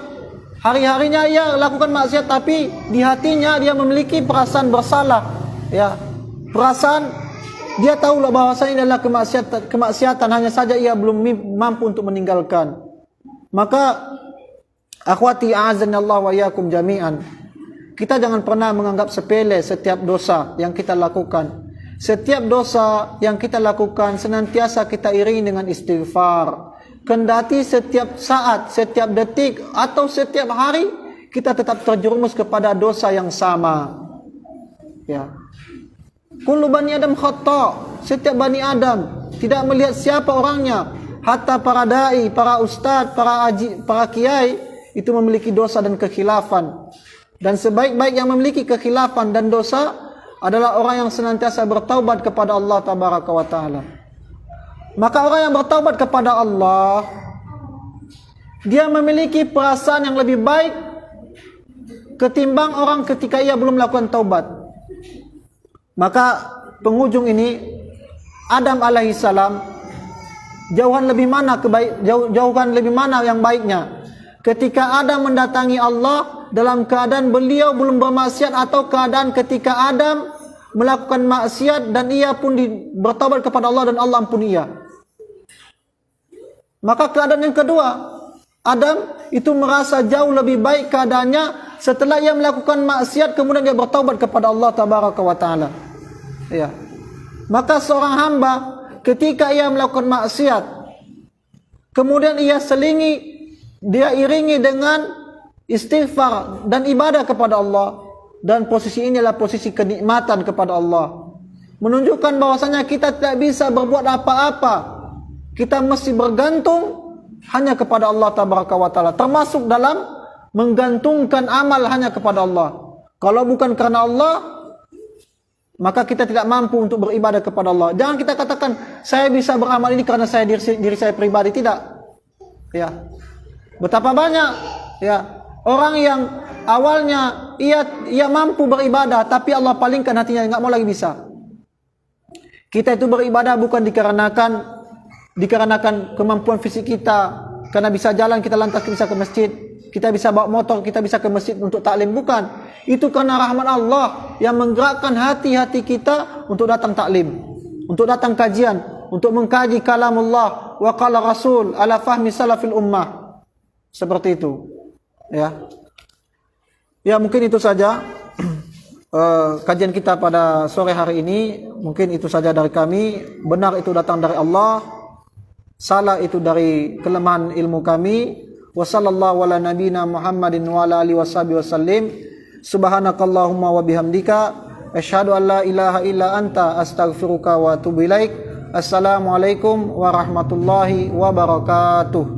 hari-harinya ia lakukan maksiat tapi di hatinya dia memiliki perasaan bersalah, ya. Perasaan dia tahu bahwasanya ini adalah kemaksiatan, hanya saja ia belum mampu untuk meninggalkan. Maka akhwati a'azanallahu wa iyyakum jami'an, kita jangan pernah menganggap sepele setiap dosa yang kita lakukan. Setiap dosa yang kita lakukan senantiasa kita iringi dengan istighfar. Kendati setiap saat, setiap detik atau setiap hari kita tetap terjerumus kepada dosa yang sama. Ya. Kullu bani Adam khata'. Setiap bani Adam tidak melihat siapa orangnya. Hatta para dai, para ustaz, para kiai itu memiliki dosa dan kekhilafan. Dan sebaik-baik yang memiliki kekhilafan dan dosa adalah orang yang senantiasa bertaubat kepada Allah Tabaraka wa Ta'ala. Maka orang yang bertaubat kepada Allah, dia memiliki perasaan yang lebih baik ketimbang orang ketika ia belum melakukan taubat. Maka penghujung ini Adam alaihissalam jauhan lebih mana yang baiknya? Ketika Adam mendatangi Allah dalam keadaan beliau belum bermaksiat, atau keadaan ketika Adam melakukan maksiat dan ia pun bertaubat kepada Allah dan Allah ampuni ia. Maka keadaan yang kedua, Adam itu merasa jauh lebih baik keadaannya setelah ia melakukan maksiat kemudian dia bertaubat kepada Allah Tabaraka wa Ta'ala. Ya. Maka seorang hamba ketika ia melakukan maksiat kemudian ia dia iringi dengan istighfar dan ibadah kepada Allah, dan posisi ini adalah posisi kenikmatan kepada Allah, menunjukkan bahwasanya kita tidak bisa berbuat apa-apa. Kita mesti bergantung hanya kepada Allah Tabaraka wa Ta'ala, termasuk dalam menggantungkan amal hanya kepada Allah. Kalau bukan karena Allah, maka kita tidak mampu untuk beribadah kepada Allah. Jangan kita katakan saya bisa beramal ini karena diri saya pribadi, tidak. Ya. Betapa banyak ya orang yang awalnya ia mampu beribadah tapi Allah palingkan hatinya, enggak mau lagi bisa. Kita itu beribadah bukan dikarenakan kemampuan fisik kita, karena bisa jalan kita lantas bisa ke masjid, kita bisa bawa motor, kita bisa ke masjid untuk taklim, bukan. Itu karena rahmat Allah yang menggerakkan hati-hati kita untuk datang taklim, untuk datang kajian, untuk mengkaji kalamullah wa qala rasul ala fahmi salafil ummah. Seperti itu. Ya. Ya, mungkin itu saja kajian kita pada sore hari ini. Mungkin itu saja dari kami. Benar itu datang dari Allah, salah itu dari kelemahan ilmu kami. Wa sallallahu ala nabina Muhammadin wa ala alihi wasallim. Subhanakallahumma wa bihamdika asyhadu an la ilaha illa anta astaghfiruka wa atubu ilaik. Assalamualaikum warahmatullahi wabarakatuh.